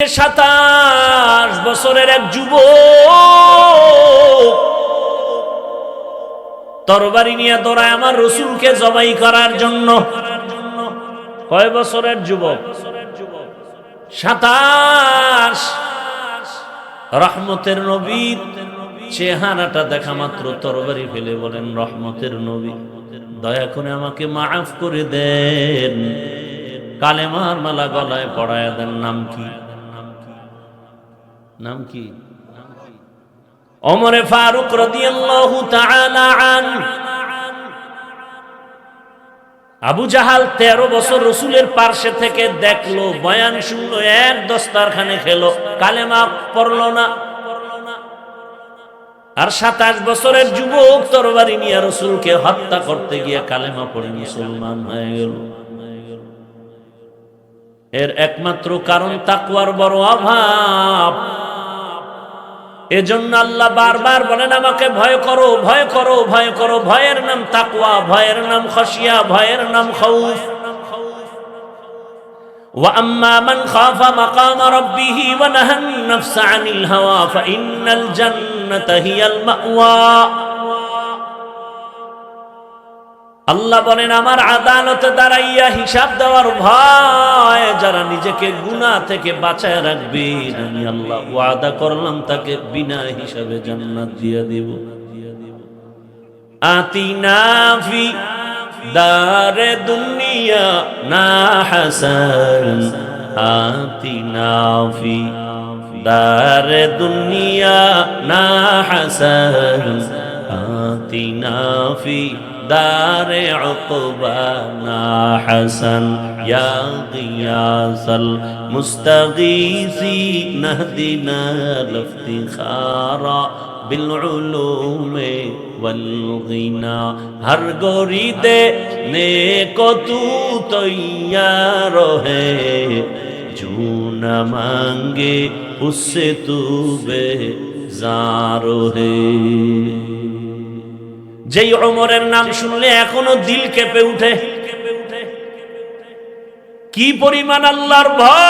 27 বছরের এক যুবক তরবারি নিয়ে দৌড়ায় আমার রাসূলকে জবাই করার জন্য। কয় বছরের যুবক? 27। রহমতের নবী চেহারাটা দেখা মাত্র তরবারি ফেলে বলেন, রহমতের নবী দয়া করে আমাকে মাফ করে দেন, কালেমার মালা গলায় পড়ায়া দেন। নাম কি? নাম কি? ওমরে ফারুক রাদিয়াল্লাহু তাআলা আনহু। আবু জাহাল 13 বছর রাসূলের পার্শ্বে থেকে দেখলো, বয়ান শুনলো, এক দস্তারখানে খেলো, কালেমা পড়লো না। আর 27 বছরের যুবক তরবারি নিয়ে রাসূলকে হত্যা করতে গিয়ে কালেমা পড়ে মুসলমান হয়ে গেল। এর একমাত্র কারণ তাকওয়ার বড় অভাব। এজন্য আল্লাহ বারবার বলেন, আমাকে ভয় করো, ভয় করো, ভয় করো। ভয়ের নাম তাকওয়া, ভয়ের নাম খাশিয়া, ভয়ের নাম খাউফ। ওয়া আম্মা মান খাফা মাকাম রাব্বিহি ওয়া নাহান নাফসা আনিল হাওয়া ফাইন্নাল জান্নাতা হিয়াল মাওয়া। আল্লাহ বলেন, আমার আদালতে দাঁড়াইয়া হিসাব দেওয়ার ভয় যারা নিজেকে গুনাহ থেকে বাঁচায় রাখবে, আমি আল্লাহ ওয়াদা করলাম তাকে বিনা হিসাবে জান্নাত দিয়ে দেব। আতিনা ফি দারে দুনিয়া না হাসান, আতিনা ফি দারে দুনিয়া না হাসান, আতিনা ফি দারে উকবা না হাসান, ইয়া গিয়াসাল মুস্তাগীসি নাহদিনা লিফতিখারা বিল উলুমে ওয়াল গিনা। হর গরিদে নেকো তু তৈয়ার হে, জু না মাंगे उससे तू बेजार হে। যেই ওমরের নাম শুনলে এখনো দিল কেঁপে উঠে। কি পরিমাণ আল্লাহর ভয়!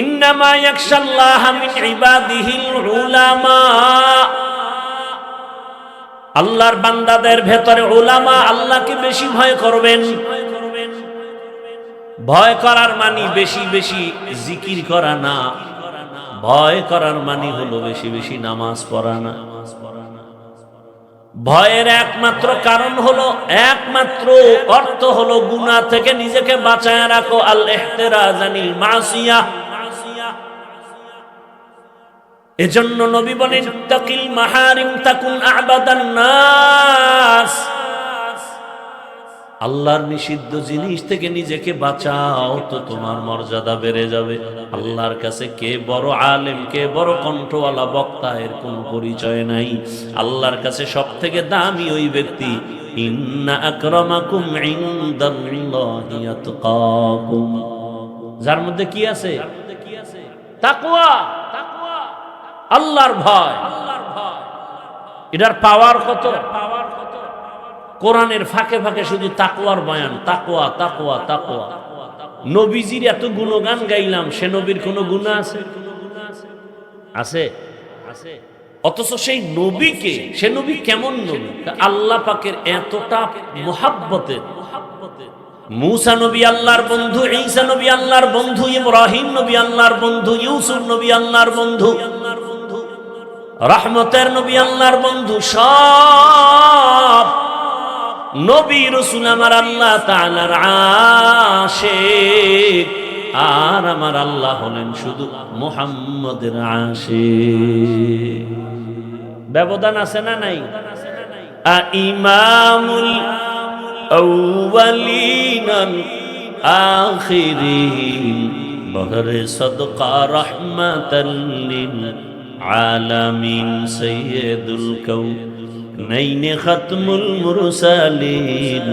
ইন্নামা ইয়াখশাল্লাহ মিন ইবাদিহিল উলামা। আল্লাহর বান্দাদের ভেতরে উলামা আল্লাহকে বেশি ভয় করবেন। ভয় করার মানে বেশি বেশি জিকির করা না, ভয় করার মানে হলো বেশি বেশি নামাজ পড়া না। ভয়ের একমাত্র কারণ হলো, একমাত্র অর্থ হলো গুনাহ থেকে নিজেকে বাঁচায় রাখো। আল ইহতিরাজ আনিল মাসিয়া। এজন্য নবী বলেন, তাকিল মাহারিম তাকুন আবাদান নাস। আল্লাহর নিষিদ্ধ জিনিস থেকে নিজেকে বাঁচাও, তো তোমার মর্যাদা বেড়ে যাবে। আল্লাহর কাছে কে বড় আলেম, কে বড় কণ্ঠওয়ালা বক্তা, এর কোনো পরিচয় নাই। আল্লাহর কাছে সবথেকে দামি ওই ব্যক্তি, ইন্না আকরামাকুম ইনদাল্লাহি আতকাকুম, যার মধ্যে কি আছে? তাকওয়া, আল্লাহর ভয়। এটার পাওয়ার কত! কোরআনের ফাঁকে ফাঁকে শুধু তাকওয়ার বয়ান, তাকওয়া, তাকওয়া, তাকওয়া। নবীজির এত গুণগান গাইলাম, সে নবীর কোনো গুনাহ আছে? আছে? অথচ সেই নবীকে, সে নবী কেমন নবী? আল্লাহ পাকের এতটা মুহাব্বতের। মূসা নবী আল্লাহর বন্ধু, ঈসা নবী আল্লাহর বন্ধু, ইব্রাহিম নবী আল্লাহর বন্ধু, ইউসুফ নবী আল্লাহর বন্ধু, রহমতের নবী আল্লাহর বন্ধু। সব নবী রাসূল আমার আল্লাহ তাআলার আশিক, আর আমার আল্লাহ হলেন শুধু মুহাম্মদের আশিক। ব্যবধান আছে না নাই? ইমামুল আউয়ালিন আখিরিন বহরে সদকা রাহমাতাল লিল আলামিন সাইয়্যিদুল কাউনাইন খাতমুল মুরসালিন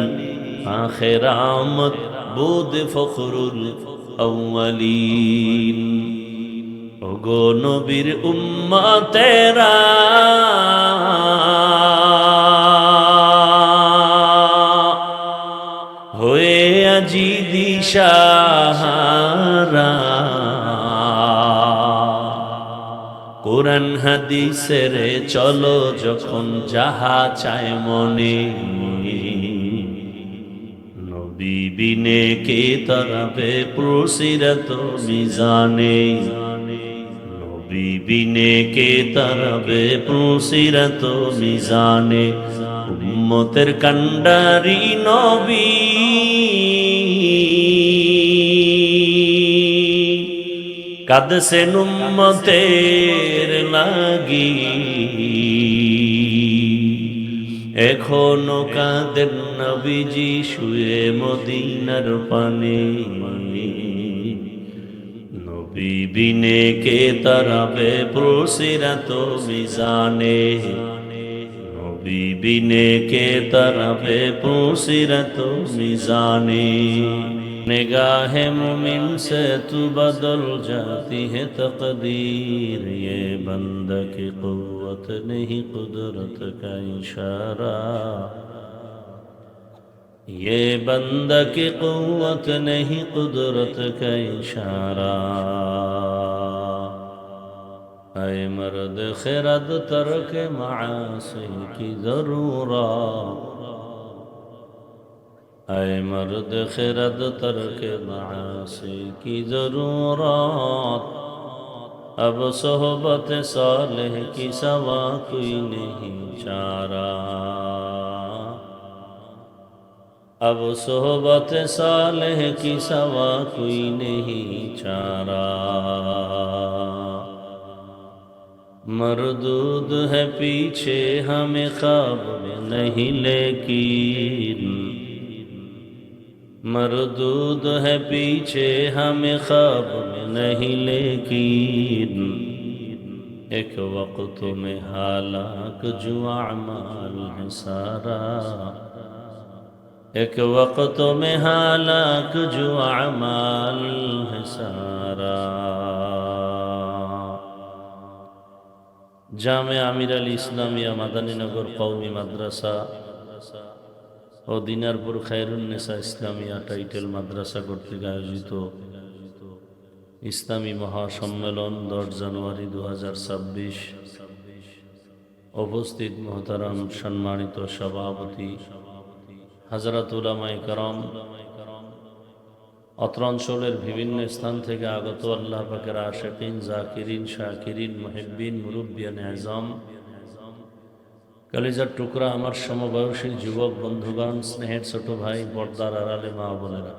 আখির আমত বুদ ফখরুল আউয়ালিন। ওগো নবীর উম্মতেরা, হয়ে আজি দিশাহারা কোরআন হাদিসের চলো যখন যাহা চায় মনে নবী বিনে কে তরাবে পুরসিরাত মিজানে নবী বিনে কে তরাবে পুরসিরাত মিজানে উম্মতের কান্ডারি নবী কাঁদছেন উম্মতের লাগি এখনো কাঁদেন নবীজি শুয়ে মদিনার পানে নবী বিনে কে তারাবে পুরসিরাত মিজানে নবী বিনে কে তারাবে পুরসিরাত মিজানে निगाह मुमिन से तू बदल जाती है तकदीर ये बंदा की कुव्वत नहीं कुदरत का इशारा ये बंदा की कुव्वत नहीं कुदरत का इशारा ऐ मर्द खिरद तरक मासी की जरूरत ऐ मर्द खिरद तरक मासी की जरूरत अब सोहबत सालेह की सवा कोई नहीं चारा अब सोहबत सालेह की सवा कोई नहीं चारा मरदूद है पीछे हमें ख्वाब में नहीं लेकिन मरदूद है पीछे हमें ख्वाब में नहीं लेकिन एक वक्त में हालाक जो अमाल है सारा एक वक्त में हालाक जो अमाल है सारा জামে আমির আলী ইসলামিয়া মাদানীনগর কওমি মাদ্রাসা ও দিনারপুর খায়রুন্নেসা ইসলামিয়া টাইটেল মাদ্রাসা কর্তৃক আয়োজিত ইসলামী মহাসম্মেলন 10 জানুয়ারি 2026 উপস্থিত মোহতারাম সম্মানিত সভাপতি হযরত উলামায়ে কেরাম অত্র অঞ্চলের বিভিন্ন স্থান থেকে আগত আল্লাহ পাকের আশিকিন জাকিরিন শাকিরিন মুহিব্বিন মুরব্বিয়ান আযম কলিজার টুকরা আমার সমবয়সী যুবক বন্ধুগণ স্নেহের ছোট ভাই পর্দার আড়ালে মা বোনেরা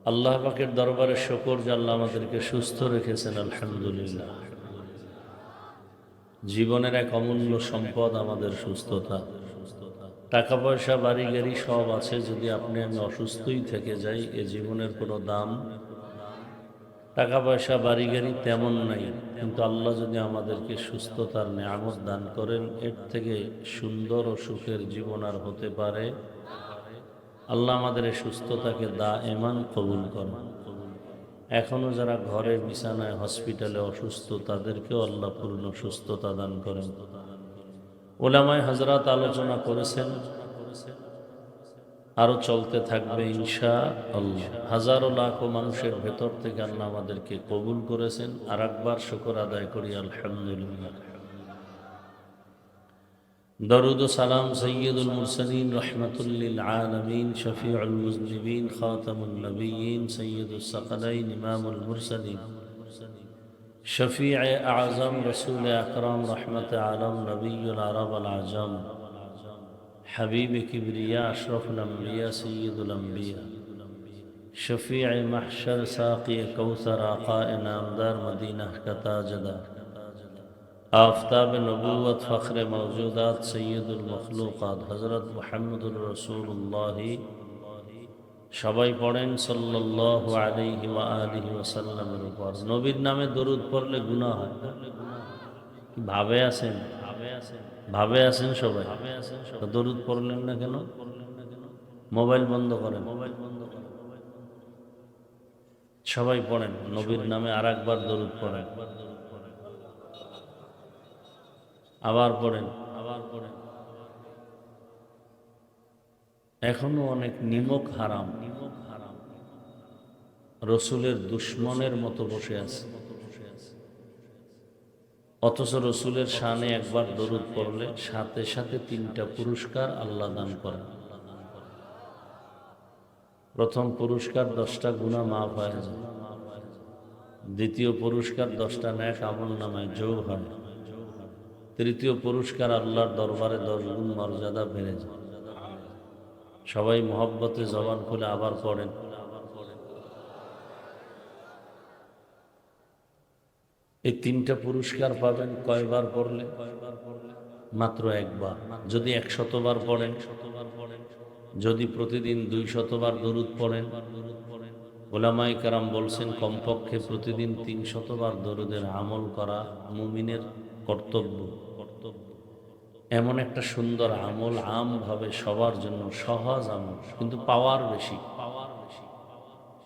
আল্লাহ পাকের দরবারে শুকর যে আল্লাহ আমাদেরকে সুস্থ রেখেছেন আলহামদুলিল্লাহ জীবনের এক অমূল্য সম্পদ আমাদের সুস্থতা টাকা পয়সা বাড়ি গাড়ি সব আছে যদি আপনি আমি অসুস্থই থেকে যাই এ জীবনের কোনো দাম টাকা পয়সা বাড়ি গাড়ি তেমন নাই কিন্তু আল্লাহ যদি আমাদেরকে সুস্থতার নেয়ামত দান করেন এর থেকে সুন্দর ও সুখের জীবন আর হতে পারে আল্লাহ আমাদের এই সুস্থতাকে দায়েমান কবুল করেন এখনো যারা ঘরে বিছানায় হসপিটালে অসুস্থ তাদেরকেও আল্লাহ পূর্ণ সুস্থতা দান করেন উলামায়ে হযরত আলোচনা করেছেন আরো চলতে থাকবে ইনশাআল্লাহ হাজারো লাখো মানুষের ভেতর থেকে আল্লাহ আমাদেরকে কবুল করেছেন আরেকবার শুকর আদায় করি আলহামদুলিল্লাহ দরুদ ও সালাম সাইয়্যিদুল মুরসালিন রাহমাতুল লিল আলামিন শফিউল মুজনিবিন খাতামুন নবিয়্যিন সাইয়্যিদুস সাকালাইন ইমামুল মুরসালিন শফিউ আযম রাসূল আকরাম রহমত আলম নবিয়ুল আরব আল আজম حبیب کبریا اشرف الانبیاء سید الانبیاء شفیع محشر ساقی کوثر آقا نامدار مدینہ کا تاجدار آفتاب نبوت فخر موجودات سید المخلوقات حضرت محمد رسول اللہ সবাই পড়েন সাল্লাল্লাহু আলাইহি ওয়া আলিহি ওয়াসাল্লামের উপর নবীর নামে দরুদ পড়লে গুনাহ হয় ভাবে আছেন সবাই দরুদ পড়লেন না কেন মোবাইল বন্ধ করেন সবাই পড়েন নবীর নামে আরেকবার দরুদ পড়েন আবার পড়েন এখনো অনেক নিমক হারাম রসুলের দুশ্মনের মতো বসে আছে, অথচ রসুলের শানে একবার দরুদ পড়লে সাথে সাথে 3টা পুরস্কার আল্লাহ দান করেন। প্রথম পুরস্কার 10টা গুনাহ মাফ হয়ে যায়, দ্বিতীয় পুরস্কার 10টা নেক আমলনামায় যোগ হয়, তৃতীয় পুরস্কার আল্লাহর দরবারে 10 গুণ মর্যাদা বেড়ে যায়। সবাই মহব্বতে জবান খুলে আবার পড়েন। এই 3টা পুরস্কার পাবেন কয়বার পড়লে? মাত্র একবার। যদি 100 বার পড়েন, যদি প্রতিদিন 200 বার দরুদ পড়েন, ওলামায়ে কেরাম বলছেন কমপক্ষে প্রতিদিন 300 বার দরুদের আমল করা মুমিনের কর্তব্য। এমন একটা সুন্দর আমল, আমভাবে সবার জন্য সহজ আমল, কিন্তু পাওয়ার বেশি।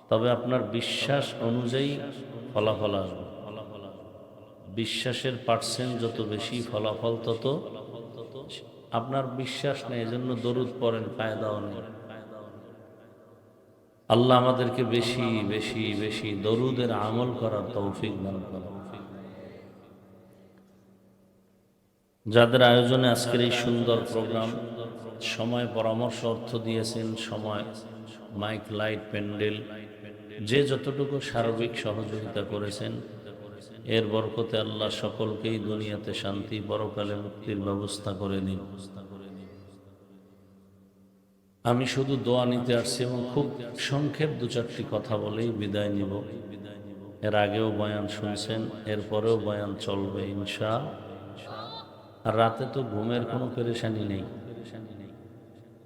তবে আপনার বিশ্বাস অনুযায়ী ফলাফল আসবে। বিশ্বাসের পার্সেন্ট যত বেশি, ফলাফল তত। আপনার বিশ্বাস নেই, এজন্য দরুদ পড়েন, ফায়দাও নেই। আল্লাহ আমাদেরকে বেশি বেশি বেশি দরুদের আমল করার তৌফিক দান করেন। যাদের আয়োজনে আজকের এই সুন্দর প্রোগ্রাম, সময়, পরামর্শ, অর্থ দিয়েছেন, সময়, মাইক, লাইট, প্যান্ডেল, যে যতটুকু সার্বিক সহযোগিতা করেছেন, এর বরকতে আল্লাহ সকলকেই দুনিয়াতে শান্তি, পরকালে মুক্তির ব্যবস্থা করে দিন। আমি শুধু দোয়া নিতে আসছি এবং খুব সংক্ষেপ 2-4টি কথা বলেই বিদায় নিব। এর আগেও বয়ান শুনছেন, এরপরেও বয়ান চলবে ইনশাআল্লাহ। আর রাতে তো ঘুমের কোনো পেরেশানি নেই।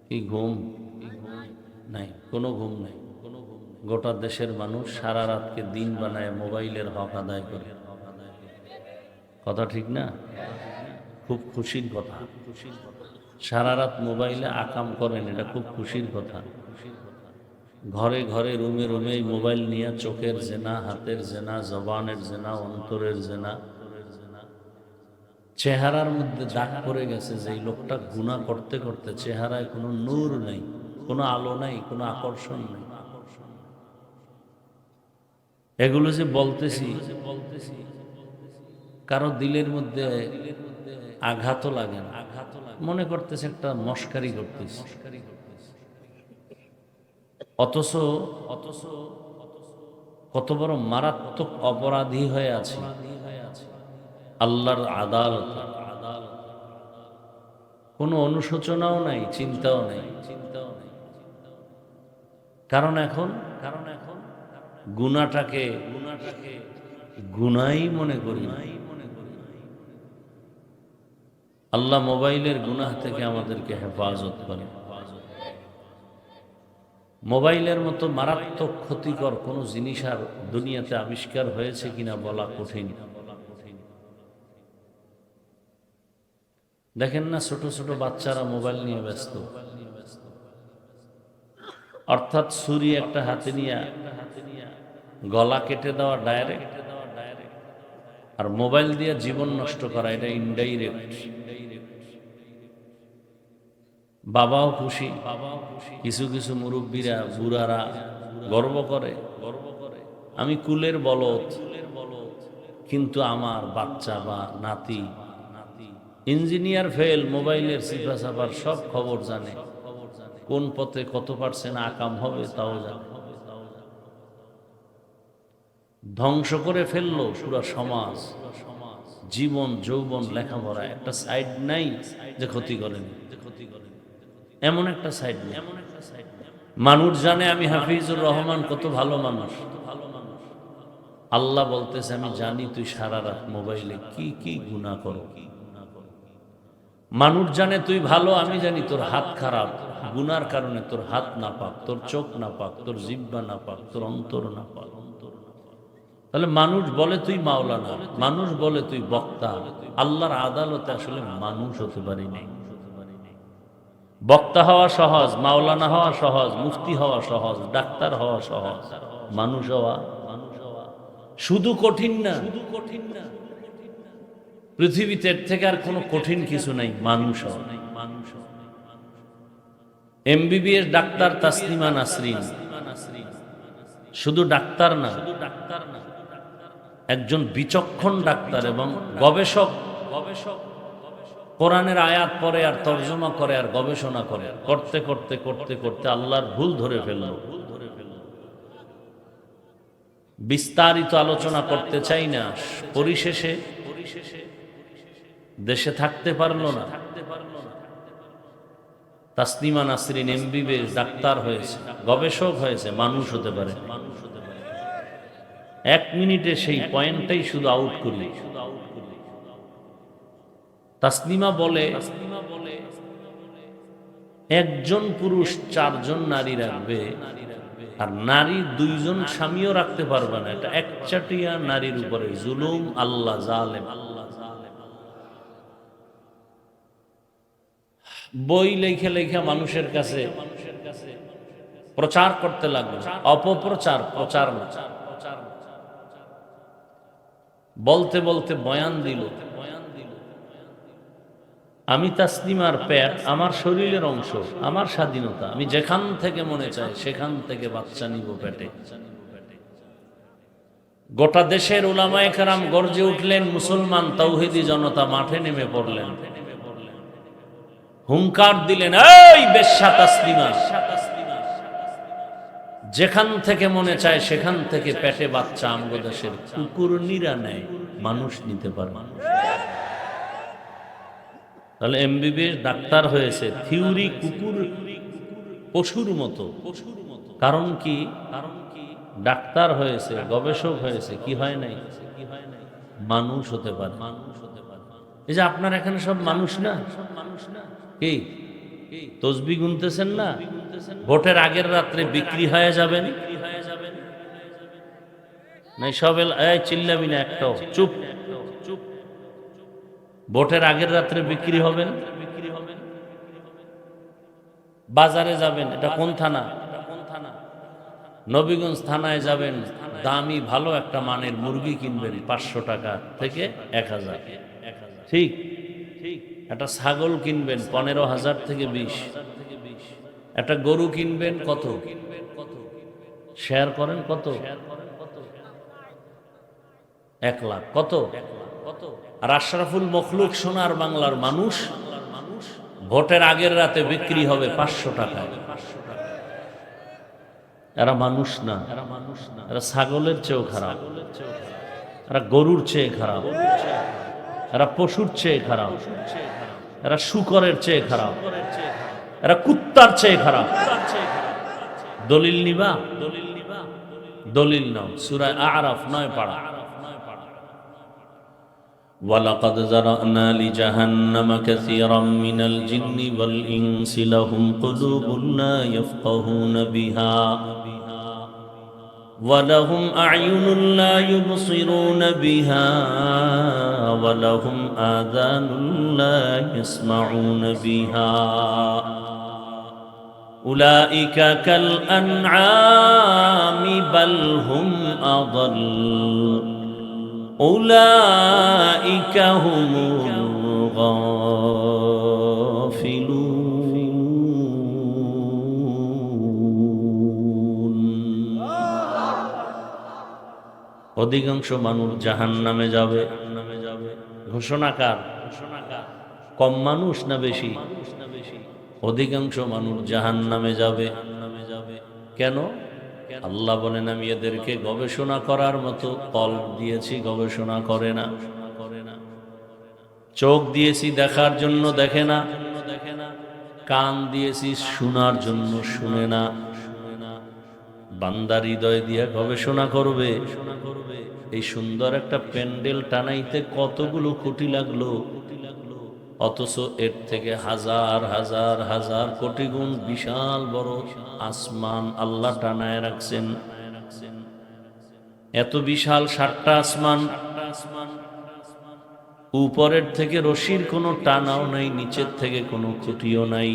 কি ঘুম নাই? কোনো ঘুম নাই। গোটা দেশের মানুষ সারা রাতকে দিন বানায় মোবাইলের হক আদায় করে। কথা ঠিক না? খুব খুশির কথা। সারা রাত মোবাইলে আকাম করেন, এটা খুব খুশির কথা। ঘরে ঘরে, রুমে রুমে মোবাইল নিয়ে চোখের জেনা, হাতের জেনা, জবানের জেনা, অন্তরের জেনা। চেহারার মধ্যে দাগ পড়ে গেছে যে এই লোকটা গুনাহ করতে করতে চেহারায় কোনো নূর নাই, কোনো আলো নাই, কোনো আকর্ষণ নাই। এগুলো যে বলতেছি, কারো দিলের মধ্যে আঘাতও লাগে না, মনে করতেছে একটা মস্কারি করতেছে। অথচ কত বড় মারাত্মক অপরাধী হয়ে আছে আল্লাহর আদালত। কোনো অনুশোচনাও নাই, চিন্তাও নাই। কারণ এখন গুনাহটাকে গুনাহই মনে করি। আল্লাহ মোবাইলের গুনাহ থেকে আমাদেরকে হেফাজত করে। মোবাইলের মতো মারাত্মক ক্ষতিকর কোনো জিনিস আর দুনিয়াতে আবিষ্কার হয়েছে কিনা বলা কঠিন। দেখেন না, ছোট ছোট বাচ্চারা মোবাইল নিয়ে ব্যস্ত। অর্থাৎ ছুরি একটা হাতে নিয়ে গলা কেটে দেওয়া ডাইরেক্ট, আর মোবাইল দিয়ে জীবন নষ্ট করা এটা ইনডাইরেক্ট। বাবাও খুশি, কিছু কিছু মুরব্বীরা, বুড়ারা গর্ব করে, আমি কুলের বলদ, কিন্তু আমার বাচ্চা বা নাতি ইঞ্জিনিয়ার ফেল, মোবাইলের সিফা সাফার সব খবর জানে, কোন পথে কত পার্সেন্ট আকাম হবে তাও জানে। ধ্বংস করে ফেললো পুরা সমাজ, জীবন, যৌবন, লেখাপড়া, একটা সাইড নাই যে ক্ষতি করেনি, এমন একটা সাইড নেই। মানুষ জানে আমি হাফিজুর রহমান কত ভালো মানুষ। আল্লাহ বলতেছে আমি জানি তুই সারা রাত মোবাইলে কি কি গুনাহ করো। মানুষ জানে তুই ভালো, আমি জানি তোর হাত খারাপ, গুনার কারণে তোর হাত না পাক, তোর চোখ না পাক, তোর জিহ্বা না পাক, তোর অন্তর না পাক। তাহলে মানুষ বলে তুই মাওলানা, মানুষ বলে তুই বক্তা, আল্লাহর আদালতে আসলে মানুষ হতে পারি নাই। বক্তা হওয়া সহজ, মাওলানা হওয়া সহজ, মুফতি হওয়া সহজ, ডাক্তার হওয়া সহজ, মানুষ হওয়া শুধু কঠিন না। পৃথিবীতে এর থেকে আর কোনো কঠিন কিছু নাই, মানুষ হওয়া। এমবিবিএস ডাক্তার তাসলিমা নাসরিন শুধু ডাক্তার না, একজন বিচক্ষণ ডাক্তার এবং গবেষক কোরআনের আয়াত পড়ে আর তর্জমা করে আর গবেষণা করে, করতে করতে করতে করতে আল্লাহর ভুল ধরে ফেলল। বিস্তারিত আলোচনা করতে চাই না, পরিশেষে দেশে থাকতে পারলো না। তাসলিমা নাসরিন এমবিবিএস ডাক্তার হয়েছে, গবেষক হয়েছে, মানুষ হতে পারে। 1 মিনিটে সেই পয়েন্টটাই শুধু আউট করি। তাসলিমা বলে একজন পুরুষ 4 জন নারী রাখবে, আর নারী 2 জন স্বামীও রাখতে পারবে না। এটা একচাটিয়া নারীর উপরে জুলুম, আল্লাহ জালেম। বই লেখে লেখা মানুষের কাছে প্রচার করতে লাগলো, অপপ্রচার, প্রচার না। বলতে বলতে বয়ান দিল, আমি তাসলিমার পেট আমার শরীরের অংশ, আমার স্বাধীনতা, আমি যেখান থেকে মনে চাই সেখান থেকে বাচ্চা নিব পেটে। গোটা দেশের উলামায়ে কেরাম গর্জে উঠলেন, মুসলমান তাওহীদি জনতা মাঠে নেমে পড়লেন, হুঙ্কার দিলেন, এই বেশ্যা তাসলিমা, যেখান থেকে মনে চায় সেখান থেকে পেটে বাচ্চা আমগো দেশের কুকুর নিরা নেয়, মানুষ নিতে পারে। তাহলে এমবিবিএস ডাক্তার হয়েছে, থিওরি কুকুর পশুর মতো। কারণ কি? ডাক্তার হয়েছে, গবেষক হয়েছে, কি হয় নাই? মানুষ হতে পারে। এই যে আপনার এখানে সব মানুষ না, কি তসবিহ গুনতেছেন না? ভোটের আগের রাত্রে বিক্রি হয়ে যাবেন নাই সব। চিল্লাবি না একটাও, চুপ। ভোটের আগের রাত্রে বিক্রি হবেন, বাজারে যাবেন, এটা কোন থানা? নবীগঞ্জ থানায় যাবেন, দামি ভালো একটা মানের মুরগি কিনবেন 500 টাকা থেকে 1000, ঠিক? একটা ছাগল কিনবেন 15,000 থেকে 20, একটা গরু কিনবেন কত? শেয়ার করেন কত? 1 লাখ। কত? আর আশরাফুল মখলুক সোনার বাংলার মানুষ ভোটের আগের রাতে বিক্রি হবে 500 টাকায়। এরা মানুষ না, এরা ছাগলের চেয়েও খারাপ, এরা গরুর চেয়ে খারাপ, এরা পশুর চেয়ে খারাপ, এরা শূকরের চেয়ে খারাপ, এরা কুত্তার চেয়ে খারাপ। দলিল নিবা? দলিল নাও, সূরা আরাফ 9 পারা। وَلَقَدْ ذَرَأْنَا لِجَهَنَّمَ كَثِيرًا مِنَ الْجِنِّ وَالْإِنسِ لَهُمْ قُلُوبٌ لَّا يَفْقَهُونَ بِهَا وَلَهُمْ أَعْيُنٌ لَّا يُبْصِرُونَ بِهَا وَلَهُمْ آذَانٌ لَّا يَسْمَعُونَ بِهَا أُولَئِكَ كَالْأَنْعَامِ بَلْ هُمْ أَضَلُّ أولئك هم الغافلون। অধিকাংশ মানুষ জাহান্নামে যাবে। ঘোষণাকার কম মানুষ না বেশি? অধিকাংশ মানুষ জাহান্নামে যাবে। কেন? আল্লাহ বলেন, আমি এদেরকে গবেষণা করার মতো কলব দিয়েছি, গবেষণা করে না। চোখ দিয়েছি দেখার জন্য, দেখে না। কান দিয়েছি শোনার জন্য, শুনে না। বান্দার হৃদয় দিয়ে গবেষণা করবে। এই সুন্দর একটা প্যান্ডেল টানাইতে কতগুলো কোটি লাগলো, অথচ এর থেকে হাজার হাজার হাজার কোটি গুণ বিশাল বড় আসমান আল্লাহ টানায় রাখছেন। এত বিশাল 7টা আসমান, উপরের থেকে রশির কোনো টানাও নাই, নিচের থেকে কোনো খুঁটিও নাই।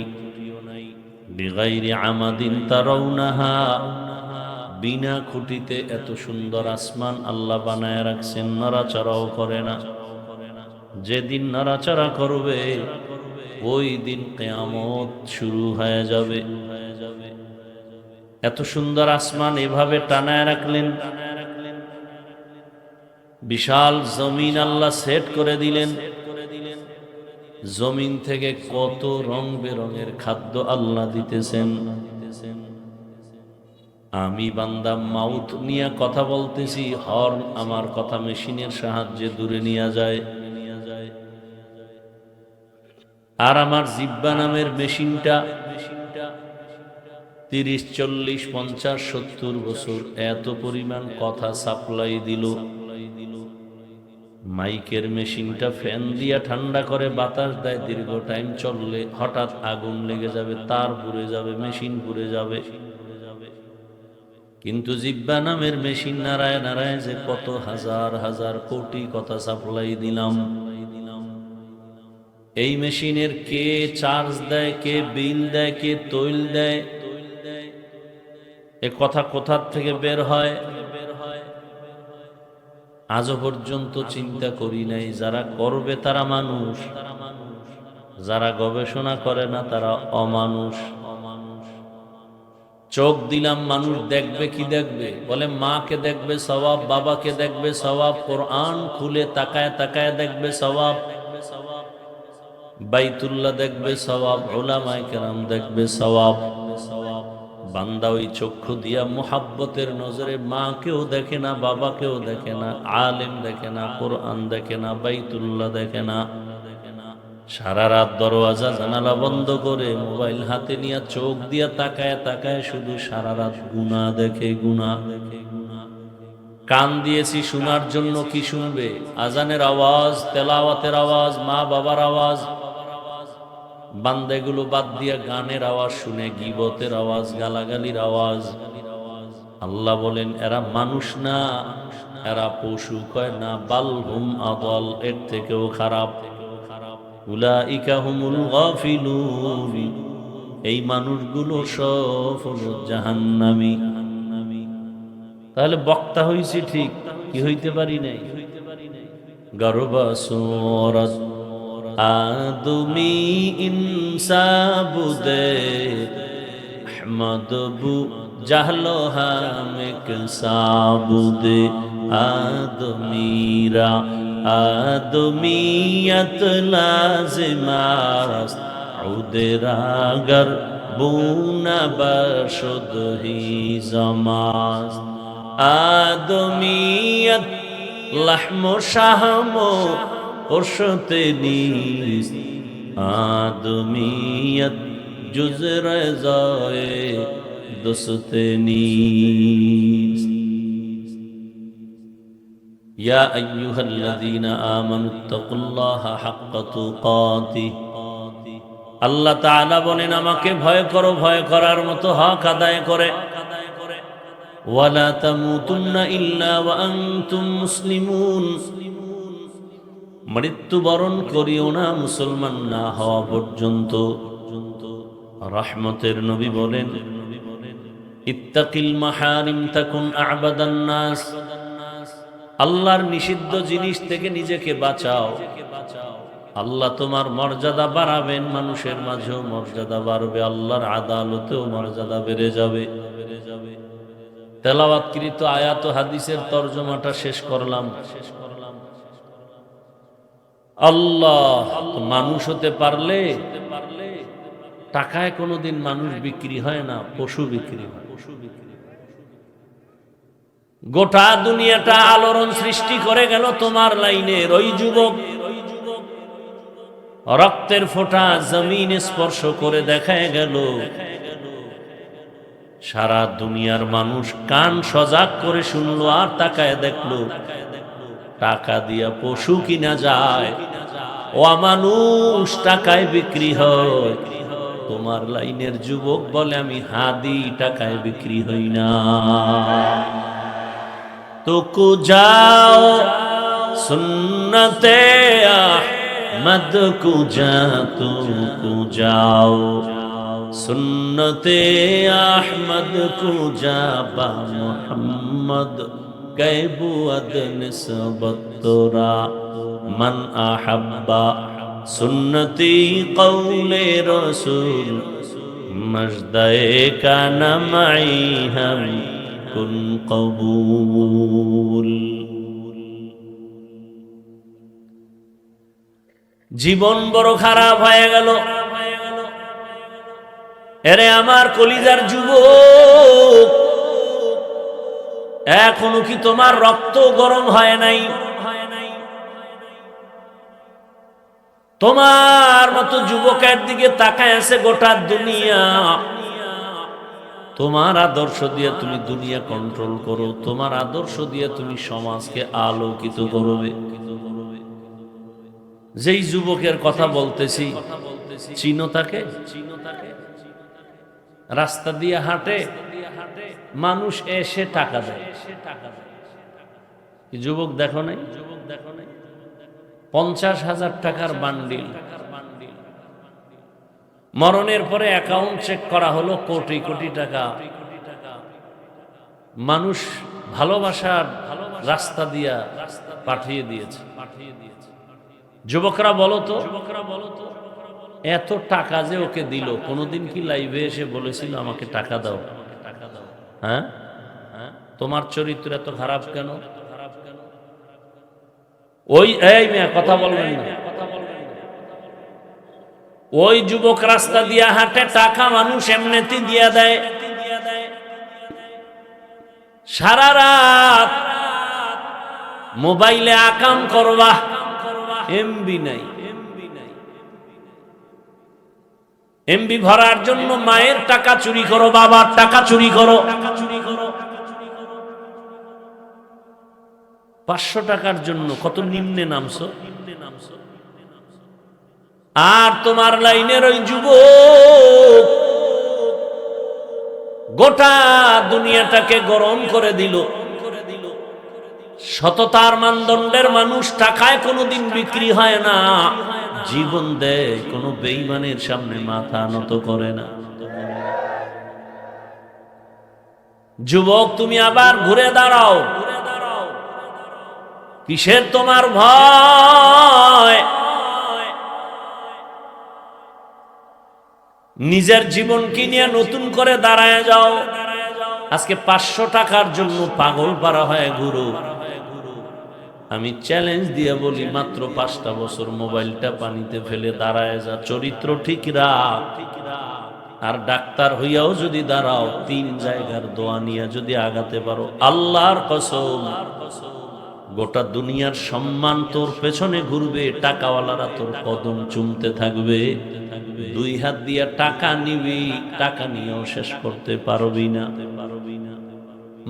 বিগাইরি আমাদিন তারাউনাহা, বিনা খুঁটিতে এত সুন্দর আসমান আল্লাহ বানায় রাখছেন, নড়াচড়াও করে না। যেদিন নড়াচড়া করবে ওই দিন কিয়ামত শুরু হয়ে যাবে। এত সুন্দর আসমান এভাবে টানায় রাখলেন, বিশাল জমিন আল্লাহ সেট করে দিলেন। জমিন থেকে কত রং বেরঙের খাদ্য আল্লাহ দিতেছেন। আমি বান্দা মাউথ নিয়ে কথা বলতেছি, হর্ন আমার কথা মেশিনের সাহায্যে দূরে নিয়ে যায়। আর আমার জিব্বা নামের মেশিনটা 30, 40, 50, 70 বছর এত পরিমাণ কথা সাপ্লাই দিল। মাইকের মেশিনটা ফ্যান দিয়া ঠান্ডা করে বাতাস দেয়, দীর্ঘ টাইম চললে হঠাৎ আগুন লেগে যাবে, তার পুড়ে যাবে, মেশিন পুড়ে যাবে। কিন্তু জিব্বা নামের মেশিন নাড়ায় নাড়ায় যে কত হাজার হাজার কোটি কথা সাপ্লাই দিলাম। এই মেশিনের কে চার্জ দেয়, কে বিল দেয়, কে তৈল দেয়, এ কথা কোথা থেকে বের হয় আজও পর্যন্ত চিন্তা করি নাই। যারা করবে তারা মানুষ, যারা গবেষণা করে না তারা অমানুষ। চোখ দিলাম, মানুষ দেখবে কি দেখবে? বলে মাকে দেখবে সওয়াব, বাবাকে দেখবে সওয়াব, কোরআন খুলে তাকায় তাকায় দেখবে সওয়াব, বাইতুল্লাহ দেখবে সওয়াব, উলামায়ে কেরাম দেখবে সওয়াব। বান্দা ওই চক্ষু দিয়া মুহাব্বতের নজরে মাকেও দেখে না, বাবাকেও দেখে না, আলেম দেখে না, কোরআন দেখে না, বাইতুল্লাহ দেখে না। সারা রাত দরওয়াজা জানালা বন্ধ করে মোবাইল হাতে নিয়ে চোখ দিয়া তাকায় তাকায় শুধু সারা রাত গুনাহ দেখে, গুনাহ। কান দিয়েছি শোনার জন্য, কি শুনবে? আজানের আওয়াজ, তেলাওয়াতের আওয়াজ, মা বাবার আওয়াজ। বান্দাগুলো বাদ দিয়া গানের আওয়াজ শুনে, গীবতের আওয়াজ, গালাগালির আওয়াজ। আল্লাহ বলেন এরা মানুষ না, এরা পশু। কয় না, বাল হুম আদল, এর থেকেও খারাপ। উলাইকা হুমুল গাফিলুন, এই মানুষগুলো সব হলো জাহান্নামী। তাহলে বক্তা হইছি ঠিক, কি হইতে পারি নাই? গরবা সুরত আদমি ইনসাবুদে আহমদবু জাহলো হামেক সাবুদে আদমিরা আদমিয়ত লাজিমাস উদরাগর বুনা বশুদ হি জমাস আদমিয়ত লাহমো শাহমো ওরশতে নিস আদমিয়ত জুজ রজায়ে দুসতে নিস। ইয়া আইয়ুহাল্লাযীনা আমানুত্তাকুল্লাহা হাক্কা তুকাতিহ। আল্লাহ তাআলা বলেন আমাকে ভয় করো, ভয় করার মতো হক আদায় করে। ওয়ালা তামুতুন্না ইল্লা ওয়া আনতুম মুসলিমুন। মৃত্যুবরণ করিও না মুসলমান না হওয়া পর্যন্ত। রহমতের নবী বলেন ইত্তাকিল মাহারিম তাকুন আ'বাদান নাস। আল্লাহর নিষিদ্ধ জিনিস থেকে নিজেকে বাঁচাও, আল্লাহ তোমার মর্যাদা বাড়াবেন, মানুষের মাঝেও মর্যাদা বাড়বে, আল্লাহর আদালতেও মর্যাদা বেড়ে যাবে। তেলাওয়াতকৃত আয়াত ও হাদিসের তরজমাটা শেষ করলাম। আল্লাহ, মানুষ হতে পারলে টাকায় কোনোদিন মানুষ বিক্রি হয় না, পশু বিক্রি হয়। গোটা দুনিয়াটা আলোড়ন সৃষ্টি করে গেল তোমার লাইনের ওই যুবক। রক্তের ফোঁটা জমিনে স্পর্শ করে দেখায় গেল। সারা দুনিয়ার মানুষ কান সজাগ করে শুনলো আর তাকায় দেখলো। টাকা দিয়া পশু কিনা যায়, ও মানুষ টাকায় বিক্রি হয়। তোমার লাইনের যুবক বলে আমি হাদি, টাকায় বিক্রি হই না। তো কু যাও সুন্নতে আহমদ কু যা, তো কু যাও সুন্নতে আহমদ কু যা, বা মুহাম্মদ कैबुअद निस्बत तोरा मन अहब्बा सुन्नती कौले रसूल मजदाए का नमाई हम कुन कबूल। জীবন বড় খারাপ হয়ে গেল। এরে আমার কলিজার যুবক, এখনো কি তোমার রক্ত গরম হয় নাই? তোমার মতো যুবকের দিকে তাকায় আছে গোটা দুনিয়া। তোমার আদর্শ দিয়ে তুমি দুনিয়া কন্ট্রোল করো, তোমার আদর্শ দিয়ে তুমি সমাজকে আলোকিত করবে। যেই যুবকের কথা বলতেছি, চিনো তাকে? রাস্তা দিয়ে হাঁটে, মানুষ এসে টাকা দেয়। যুবক দেখো নাই? 50,000 টাকার বান্ডিল। মরণের পরে অ্যাকাউন্ট চেক করা হলো, কোটি কোটি টাকা। মানুষ ভালোবাসার রাস্তা দিয়া পাঠিয়ে দিয়েছে। যুবকরা বলো তো, এত টাকা যে ওকে দিল, কোনোদিন কি লাইভে এসে বলেছিল আমাকে টাকা দাও? হ্যাঁ, তোমার চরিত্র এত খারাপ কেন? ওই এই মেয়ে কথা বলবেন না। ওই যুবক রাস্তা দিয়া হাঁটে, টাকা মানুষ এমনিতে দিয়া দেয়। সারা রাত মোবাইলে আকাম করবা, এমবি নাই। এমবি ভরার জন্য মায়ের টাকা চুরি করো, বাবার টাকা চুরি করো। 500 টাকার জন্য কত নিম্নে নামছো। আর তোমার লাইনের ওই যুবক গোটা দুনিয়াটাকে গরম করে দিল। সততার মানদণ্ডের মানুষ টাকায় কোনোদিন বিক্রি হয় না, জীবন দেয়, কোনো বেঈমানের সামনে মাথা নত করে না। যুবক তুমি আবার ঘুরে দাঁড়াও। কিসের তোমার ভয়? নিজের জীবনকে নিয়ে নতুন করে দাঁড়ায় যাও। আজকে 500 টাকার জন্য পাগল পারা হয় ঘুরো। আমি চ্যালেঞ্জ দিয়ে বলি, মাত্র 5টা বছর মোবাইলটা পানিতে ফেলে দাঁড়ায় যা, চরিত্র ঠিক রাখ। আর ডাক্তার হইয়াও যদি দাঁড়াও, 3 জায়গার দোয়া নিয়ে যদি আগাতে পারো, আল্লাহর কসম গোটা দুনিয়ার সম্মান তোর পেছনে ঘুরবে, টাকাওয়ালারা তোর কদম চুমতে থাকবে। 2 হাত দিয়ে টাকা নিবি, টাকা নিয়েও শেষ করতে পারবি না।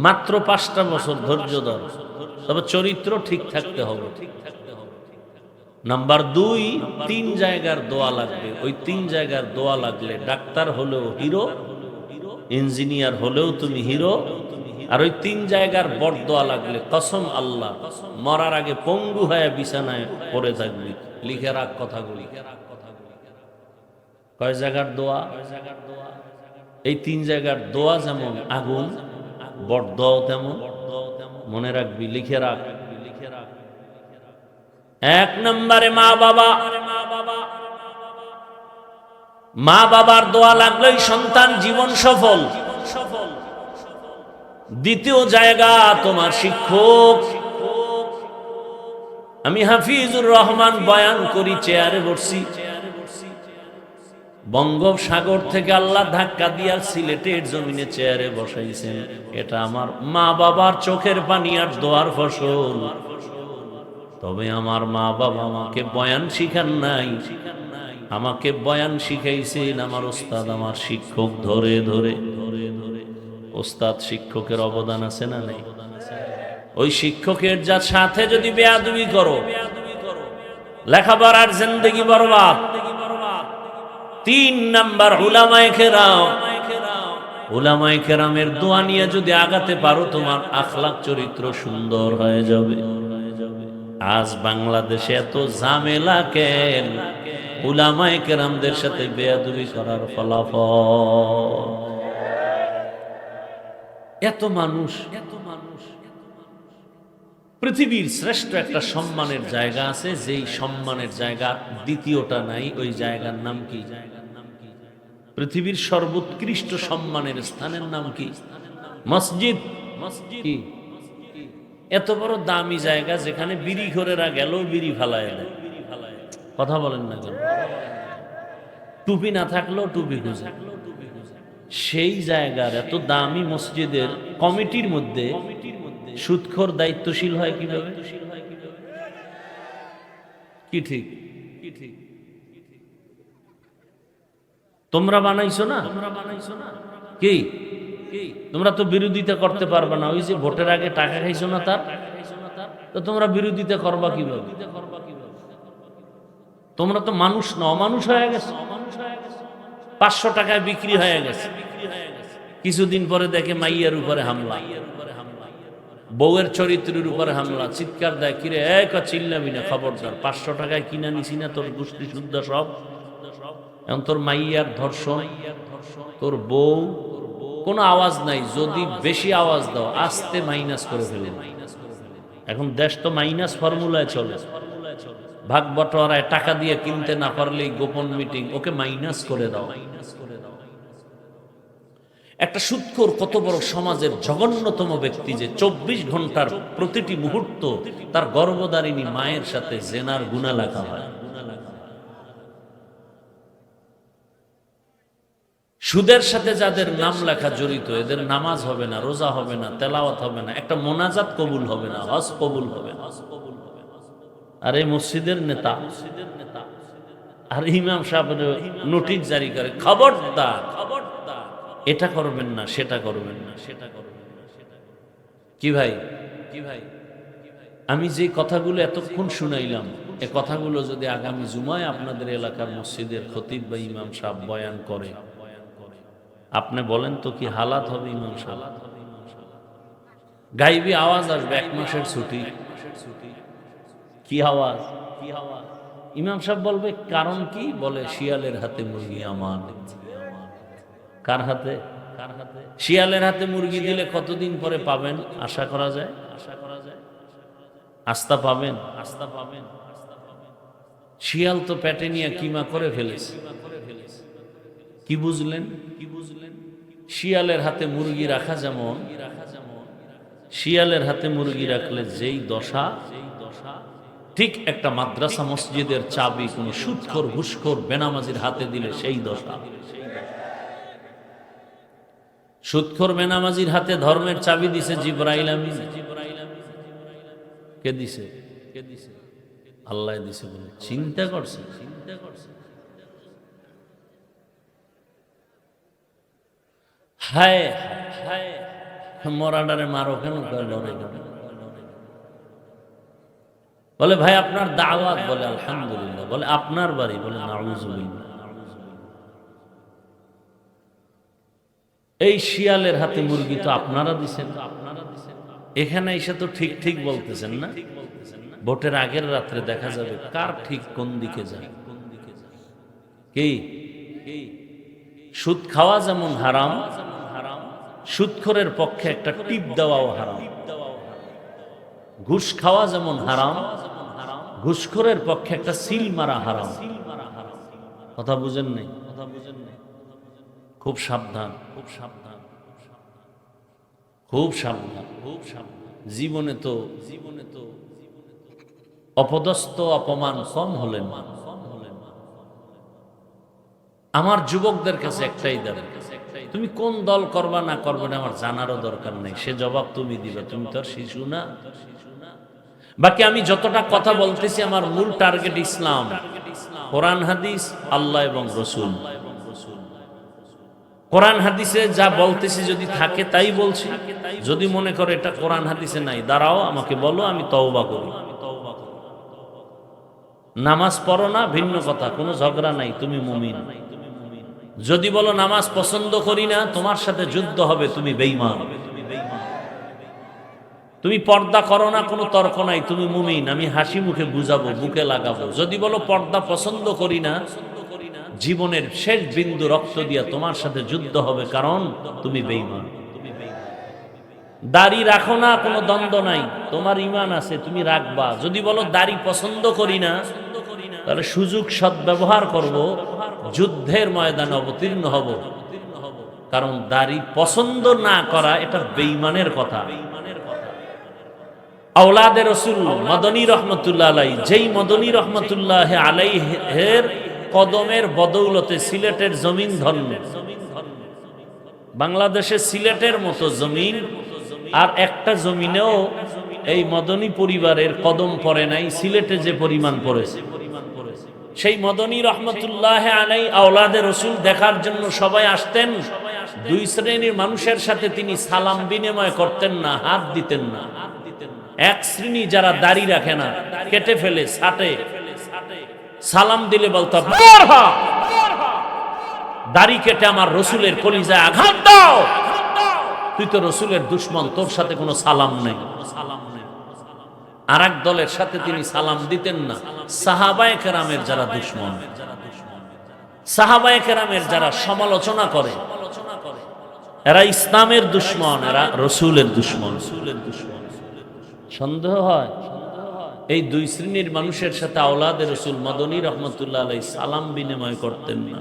মাত্র 5টা বছর ধৈর্য ধর, তবে চরিত্র ঠিক থাকতে হবে। নাম্বার 2, 3 জায়গার দোয়া লাগবে। ওই 3 জায়গার দোয়া লাগলে ডাক্তার হলেও হিরো, ইঞ্জিনিয়ার হলেও তুমি হিরো। আর ওই 3 জায়গার বড় দোয়া লাগলে কসম আল্লাহ, মরার আগে পঙ্গু হয়ে বিছানায় পড়ে থাকবি। লিখে রাখ কথাগুলি। কয় জায়গার দোয়া? এই 3 জায়গার দোয়া যেমন আগুন, বড় দোয়া তেমন। মনে রাখবি, লিখে রাখ। 1 নম্বরে মা বাবা। মা বাবার দোয়া লাগলেই সন্তান জীবন সফল। 2য় জায়গা তোমার শিক্ষক। আমি হাফিজুর রহমান বয়ান করি, চেয়ারে বসছি। বঙ্গোপসাগর থেকে আল্লাহ ধাক্কা দিয়া সিলেটের জমিনে চেয়ারে বসাইছেন। এটা আমার মা বাবার চোখের পানি আর দোয়ার ফসল। তবে আমার মা বাবা আমাকে বয়ান শিখান নাই, আমাকে বয়ান শিখাইছেন আমার ওস্তাদ, আমার শিক্ষক। ধরে ধরে ওস্তাদ শিক্ষকের অবদান আছে না নাই? ওই শিক্ষকের যা সাথে যদি বেয়াদবি করো, লেখাপড়ার জিন্দেগি বরবাদ। 3 নাম্বার উলামায়ে কেরাম। উলামায়ে কেরামের দোয়া নিয়ে যদি আগাতে পারো, তোমার আখলাক চরিত্র সুন্দর হয়ে যাবে। আজ বাংলাদেশে এত ঝামেলা কেন? উলামায়ে কেরামদের সাথে বেয়াদবি করার ফলাফল। এত মানুষ। পৃথিবীর শ্রেষ্ঠ একটা সম্মানের জায়গা আছে, যেই সম্মানের জায়গা দ্বিতীয়টা নাই। ওই জায়গার নাম কি? পৃথিবীর সর্বোৎকৃষ্ট সম্মানের স্থানের নাম কি? মসজিদ। মসজিদ এত বড় দামি জায়গা যেখানে বিড়ি ঘরেরা গেল বিড়ি ফালায় দেয়। কথা বলেন না কেন? টুপি না থাকলেও টুপি খুঁজে। সেই জায়গার এত দামি মসজিদের কমিটির মধ্যে সুদখোর দায়িত্বশীল হয় কিভাবে? কি ঠিক? কি ঠিক? তোমরা বানাইছো না? কি তোমরা তো বিরোধিতা করতে পারবে না। ওই যে ভোটের আগে টাকা খাইছো না তার, তো তোমরা বিরোধিতা করবা কিভাবে? তোমরা তো মানুষ না, অমানুষ হয়ে গেছে। 500 টাকায় বিক্রি হয়ে গেছে। কিছুদিন পরে দেখে মাইয়ার উপরে হামলা, বউয়ের চরিত্রের উপরে হামলা, চিৎকার দেয়, কিরে এক চিল্লাবি না, খবরদার, 500 টাকায় কিনা নিছি না তোর গোষ্ঠী শুদ্ধ সব। এখন তোর মাইয়ার ধর্ষণ, তোর বউ, কোনো আওয়াজ নাই। যদি বেশি আওয়াজ দাও আস্তে মাইনাস করে ফেলে। এখন দেশ তো মাইনাস ফর্মুলায় চলে। ভাগ বটোয়ারায় টাকা দিয়ে কিনতে না পারলেই গোপন মিটিং, ওকে মাইনাস করে দাও। একটা সুদখোর কত বড় সমাজের জঘন্যতম ব্যক্তি যে 24 ঘন্টার প্রতিটি মুহূর্ত তার গর্ভধারিণী মায়ের সাথে জেনার গুনাহ লেখা হয়। সুদের সাথে যাদের নাম লেখা জড়িত, এদের নামাজ হবে না, রোজা হবে না, তেলাওয়াত হবে না, একটা মোনাজাত কবুল হবে না, হজ কবুল হবে না। আর এই মসজিদের নেতা আর ইমাম সাহেব নোটিশ জারি করে, খবরদার, খবরদার, এটা করবেন না, সেটা করবেন না, সেটা করবেন না। কি ভাই, কি ভাই, আমি যে কথাগুলো এতক্ষণ শুনাইলাম, এ কথাগুলো যদি আগামী জুমায় আপনাদের এলাকার মসজিদের খতিব বা ইমাম সাহেব বয়ান করে, আপনি বলেন তো কি হালাত হবে? ইমাম সাহেব গাইবি আওয়াজ আসবে, 1 মাসের ছুটি। কি আওয়াজ? কি আওয়াজ? ইমাম সাহেব বলবে কারণ কি? বলে শিয়ালের হাতে মুরগি আমার। কার হাতে? কার হাতে? শিয়ালের হাতে মুরগি দিলে কতদিন পরে পাবেন আশা করা যায়? আশা করা যায় আস্থা পাবেন? আস্থা পাবেন? শিয়াল তো পেটে নিয়ে কিমা করে ফেলেছে। কি বুঝলেন? কি বুঝলেন? শিয়ালের হাতে মুরগি রাখা যেমন, শিয়ালের হাতে মুরগি রাখলে যেই দশা, ঠিক একটা মাদ্রাসা মসজিদের চাবি কোন সুদখোর ঘুষখোর বেনামাজির হাতে দিলে সেই দশা। সুদখোর বেনামাজির হাতে ধর্মের চাবি দিছে জিবরাইল আমিন। কে দিছে? কে দিছে? আল্লাহ দিছে বলে চিন্তা করছে। চিন্তা করছে। হায় হায়, মরাডারে মারো কেন? বলে ভাই আপনার দাওয়াত, বলে আলহামদুলিল্লাহ। বলে আপনার বাড়ি? বলে নাউযুবিল্লাহ। এই শিয়ালের হাতে মুরগি তো আপনারা দিছেন, আপনারা দিছেন। এখানে এসে তো ঠিক ঠিক বলতেছেন না? ভোটের আগের রাত্রে দেখা যাবে কার ঠিক কোন দিকে যায়। কি সুদ খাওয়া যেমন হারাম, সুদখোরের পক্ষে একটা টিপ দেওয়াও হারাম। ঘুষ খাওয়া যেমন হারাম, ঘুষখোরের পক্ষে একটা সিল মারা হারাম। কথা বুঝেন নাই? কথা বুঝেন নাই? খুব সাবধান, খুব সাবধান, খুব সাবধান, খুব সাবধান। জীবনে তো অপদস্থ অপমান কম হলেন। আমার যুবকদের কাছে একটাই দাবি, তুমি কোন দল করবা না করবে না আমার জানারও দরকার নেই, সে জবাব তুমি দিবে। তুমি তো আর শিশু না। বাকি আমি যতটা কথা বলতেছি আমার মূল টার্গেট ইসলাম, কোরআন হাদিস, আল্লাহ এবং রসুল। কোরআন হাদিসে যা বলতেছি যদি থাকে তাই বলছি। যদি মনে করো এটা কোরআন হাদিসে নাই, দাঁড়াও আমাকে বলো, আমি তওবা করি। নামাজ পড়ো না ভিন্ন কথা, কোনো ঝগড়া নাই, তুমি মুমিন। যদি বলো নামাজ পছন্দ করি না, তোমার সাথে যুদ্ধ হবে, তুমি বেঈমান। তুমি পর্দা করো না, কোনো তর্ক নাই, তুমি মুমিন। আমি হাসি মুখে বুঝাবো, বুকে লাগাবো। যদি বলো পর্দা পছন্দ করি না, জীবনের শেষ বিন্দু রক্ত দিয়া তোমার সাথে যুদ্ধ হবে, কারণ তুমি বেঈমান। দাড়ি রাখো না, কোনো দ্বন্দ্ব নাই, তোমার ঈমান আছে, তুমি রাখবা। যদি বলো দাড়ি পছন্দ করি না, তাহলে সুযোগ সদ্ব্যবহার করব, যুদ্ধের ময়দানে অবতীর্ণ হব, কারণ দাড়ি পছন্দ না করা এটা বেঈমানের কথা। আওলাদে রসুল মদনী রহমতুল্লাহ আলাই, যেই মদনী রহমতুল্লাহ আলাইহের কদমের বদৌলতে সিলেটের জমিন ধন্য। বাংলাদেশে সিলেটের মতো জমিন আর একটা জমিনেও এই মদনী পরিবারের কদম পড়ে নাই, সিলেটে যে পরিমাণ পড়েছে। সেই মদনী রহমতুল্লাহ আলাই আওলাদে রসুল দেখার জন্য সবাই আসতেন। দুই শ্রেণীর মানুষের সাথে তিনি সালাম বিনিময় করতেন না, হাত দিতেন না। এক শ্রেণী যারা দাড়ি রাখে না, কেটে ফেলে, ছাটে, সালাম দিলে বলতো দাড়ি কেটে আমার রসুলের কলিজায় আঘাত দাও, তুই তো রসুলের দুশ্মন, তোর সাথে কোনো সালাম নেই। আর এক দলের সাথে তিনি সালাম দিতেন না। সাহাবায়ে কেরামের যারা দুশ্মন, সাহাবায়ে কেরামের যারা সমালোচনা করে, এরা ইসলামের দুশ্মন, এরা রসুলের দুশ্মন। সন্দেহ হয় এই দুই শ্রেণীর মানুষের সাথে আওলাদে রসুল মদনী রহমতুল্লাহ আলাই সালাম বিনিময় করতেন না।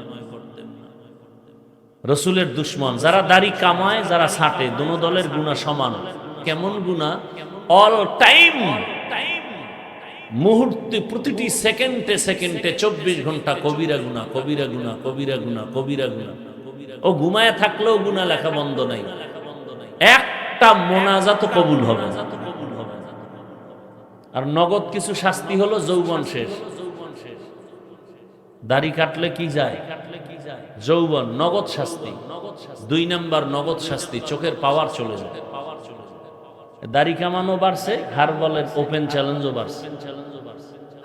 রসুলের দুশ্মন যারা দাড়ি কামায়, যারা ছাটে, দুনো দলের গুনাহ সমান। কেমন গুনাহ? অল টাইম, মুহূর্তে, প্রতিটি সেকেন্ডে সেকেন্ডে 24 ঘন্টা কবিরা গুনাহ, কবিরা গুনাহ, কবিরা গুনাহ, কবিরা গুনাহ। ও ঘুমায় থাকলেও গুনাহ লেখা বন্ধ নাই, একটা মোনাজাত কবুল হবে না। আর নগদ কিছু শাস্তি হলো যৌবন শেষ। দাড়ি কাটলে কি যায়? যৌবন, নগদ শাস্তি। 2 নাম্বার নগদ শাস্তি, চোখের পাওয়ার চলে যায়। দাড়ি কামানো বাড়ছে, হারবালের ওপেন চ্যালেঞ্জও বাড়ছে।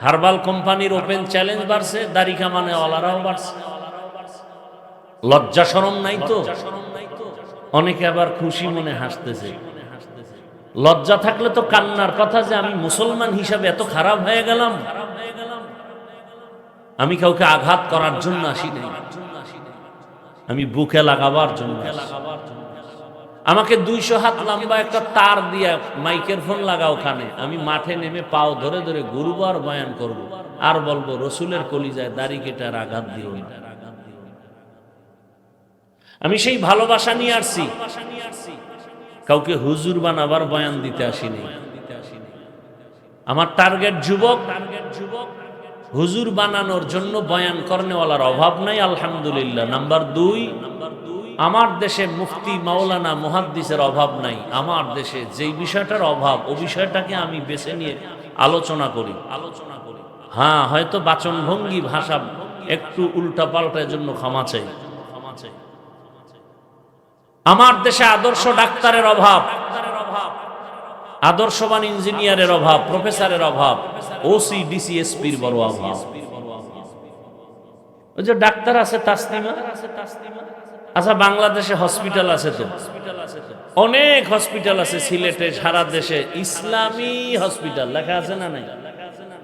হারবাল কোম্পানির ওপেন চ্যালেঞ্জ বাড়ছে, দাড়ি কামানো ওয়ালারাও বাড়ছে। লজ্জা শরম নাই তো? অনেকে আবার খুশি মনে হাসতেছে। লজ্জা থাকলে তো কান্নার কথা যে আমি মুসলমান হিসাবে এত খারাপ হয়ে গেলাম। আমি কাউকে আঘাত করার জন্য আসি নাই, আমি বুকে লাগাবার জন্য। আমাকে 200 হাত লম্বা একটা তার দিয়া মাইকের ফোন লাগাও কানে, আমি মাঠে নেমে পাও ধরে ধরে ঘুরবো আর বয়ান করব, আর বলবো রসুলের কলিজায় দাড়ি কেটার আঘাত দিও না। আমি সেই ভালোবাসা নিয়ে আসছি, কাউকে হুজুর বানাবার বয়ান দিতে আসিনি। আমার টার্গেট যুবক, হুজুর বানানোর জন্য বয়ান করনেওয়ালার অভাব নাই, আলহামদুলিল্লাহ। নাম্বার 2, আমার দেশে মুফতি মাওলানা মুহাদ্দিসের অভাব নাই। আমার দেশে যেই বিষয়টার অভাব, ও বিষয়টাকে আমি বেছে নিয়ে আলোচনা করি। হ্যাঁ, হয়তো বাচন ভঙ্গি, ভাষা একটু উল্টা পাল্টার জন্য ক্ষমা চাই। আমার দেশে আদর্শ ডাক্তারের অভাব, আদর্শবান ইঞ্জিনিয়ারের অভাব, প্রফেসরের অভাব, ওসি ডিসি এসপির বড় অভাব। ওই যে ডাক্তার আছে তাসলিমা, আচ্ছা বাংলাদেশে হসপিটাল আছে তো, অনেক হসপিটাল আছে সিলেটে, সারা দেশে ইসলামী হসপিটাল লেখা আছে না নাই?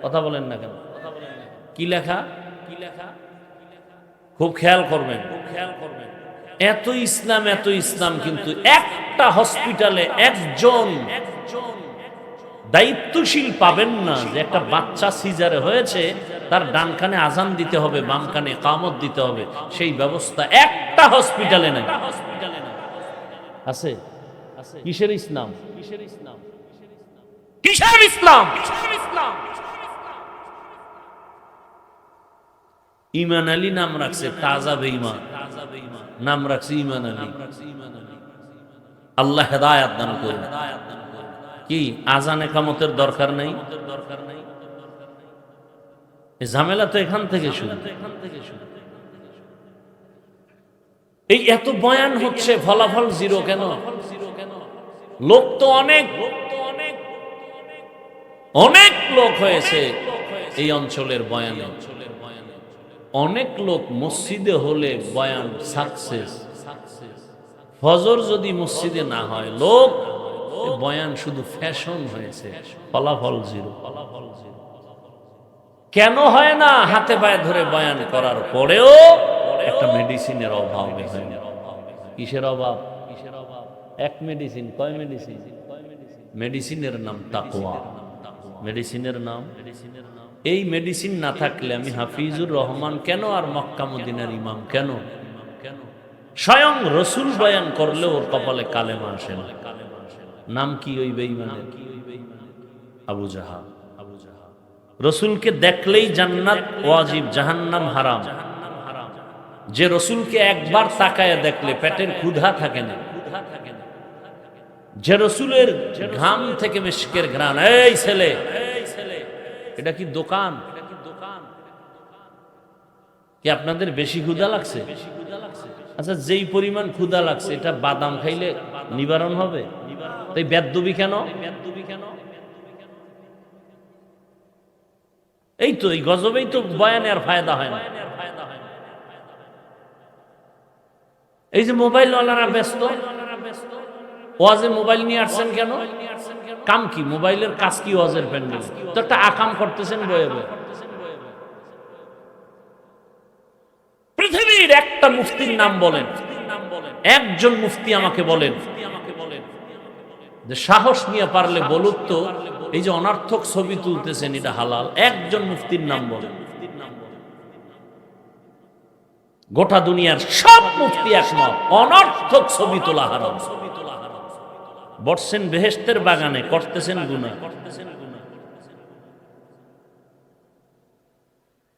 কথা বলেন না কেন? কি লেখা? খুব খেয়াল করবেন। এত ইসলাম, এত ইসলাম, কিন্তু একটা হসপিটালে একজন দায়িত্বশীল পাবেন না যে একটা বাচ্চা সিজারে হয়েছে, তার ডান কানে আজান দিতে হবে, বাম কানে ইকামত দিতে হবে, সেই ব্যবস্থা একটা হসপিটালে নাই। আছে? কিসের ইসলাম? কিসের ইসলাম? কিসের ইসলাম? ইমান আলী নাম রাখছে, তাজা বেঈমান নাম রাখছে ইমান আলী। আল্লাহ হেদায়েত দান করুন। কি আজান একামতের দরকার নাই? ঝামেলা তো এখান থেকে শুরু। এই এত বয়ান হচ্ছে, ফলাফল জিরো কেন? লোক তো অনেক অনেক লোক হয়েছে এই অঞ্চলের বয়ানে। অনেক লোক মসজিদে হলে বয়ান সাকসেস, ফজর যদি মসজিদে না হয়, লোক বয়ান শুধু ফ্যাশন হয়েছে, ফলাফল জিরো। কেন হয় না? হাতে পায়ে ধরে বয়ান করার পরেও একটা মেডিসিনের অভাব। কিসের অভাব? এক মেডিসিন, কয় মেডিসিন? মেডিসিনের নাম তাকওয়া। মেডিসিনের নাম এই মেডিসিন না থাকলে আমি হাফিজুর রহমান কেন আর মক্কা মদিনার ইমাম কেন? স্বয়ং রসুল বয়ান করলে ওর কপালে কালেমা আসে না। নাম কি ওই বেঈমানের? আবু জাহাল। রসুলকে দেখলেই জান্নাত ওয়াজিব, জাহান্নাম হারাম। যে রসুলকে একবার তাকায় দেখলে পেটের ক্ষুধা থাকে না, যে রসুলের ঘাম থেকে মিশকের ঘ্রাণ, এই ছেলে এটা কি দোকান? কি আপনাদের বেশি ক্ষুধা লাগছে? আচ্ছা, যেই পরিমাণ ক্ষুধা লাগছে এটা বাদাম খাইলে নিবারণ হবে? তাই বেদবি কেন? এই তো এই গজবেই তো বয়ানে আর ফায়দা হয় না। এই যে মোবাইল ওয়ালারা ব্যস্ত, ওয়াজে মোবাইল নিয়ে আসছেন কেন? কাম কি? মোবাইলের কাজ কি? ওয়াজের প্যান্ডেল তো একটা আকাম করতেছেন বয়ে বয়ে। পৃথিবীর একটা মুফতির নাম বলেন, একজন মুফতি আমাকে বলেন যে সাহস নিয়ে পারলে বলুক তো এই যে অনর্থক ছবি তুলতেছেন এটা হালাল? একজন মুফতির নাম বলেন। গোটা দুনিয়ার সব মুফতি একমত অনর্থক ছবি তোলা হারাম। বসছেন বেহেশতের বাগানে, করতেছেন গুনাহ।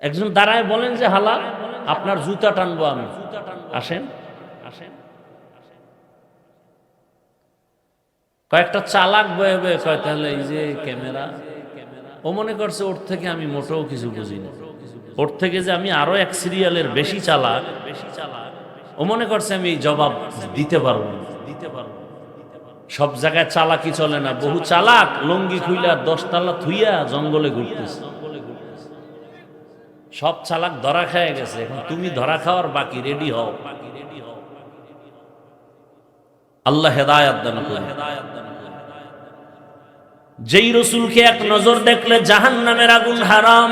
একজন দাঁড়ায় বলেন যে হালাল, আপনার জুতা টানবো আমি। আসেন আসেন। কয়েকটা চালাক বয়ে বয়ে কয় তাহলে এই যে ক্যামেরা, ও মনে করছে ওর থেকে আমি মোটেও কিছু বুঝি না, ওর থেকে যে আমি আরো এক সিরিয়ালের বেশি চালাক, ও মনে করছে আমি এই জবাব দিতে পারবো না। সব জায়গায় চালাকি চলে না। বহু চালাক লঙ্গি খুইলা 10 তালা থুইয়া জঙ্গলে ঘুরতেছে। সব চালাক ধরা খেয়ে গেছে, এখন তুমি ধরা খাওয়ার বাকি, রেডি হও। আল্লাহ হেদায়েত দান করুন। যেই রসুলকে এক নজর দেখলে জাহান্নামের আগুন হারাম,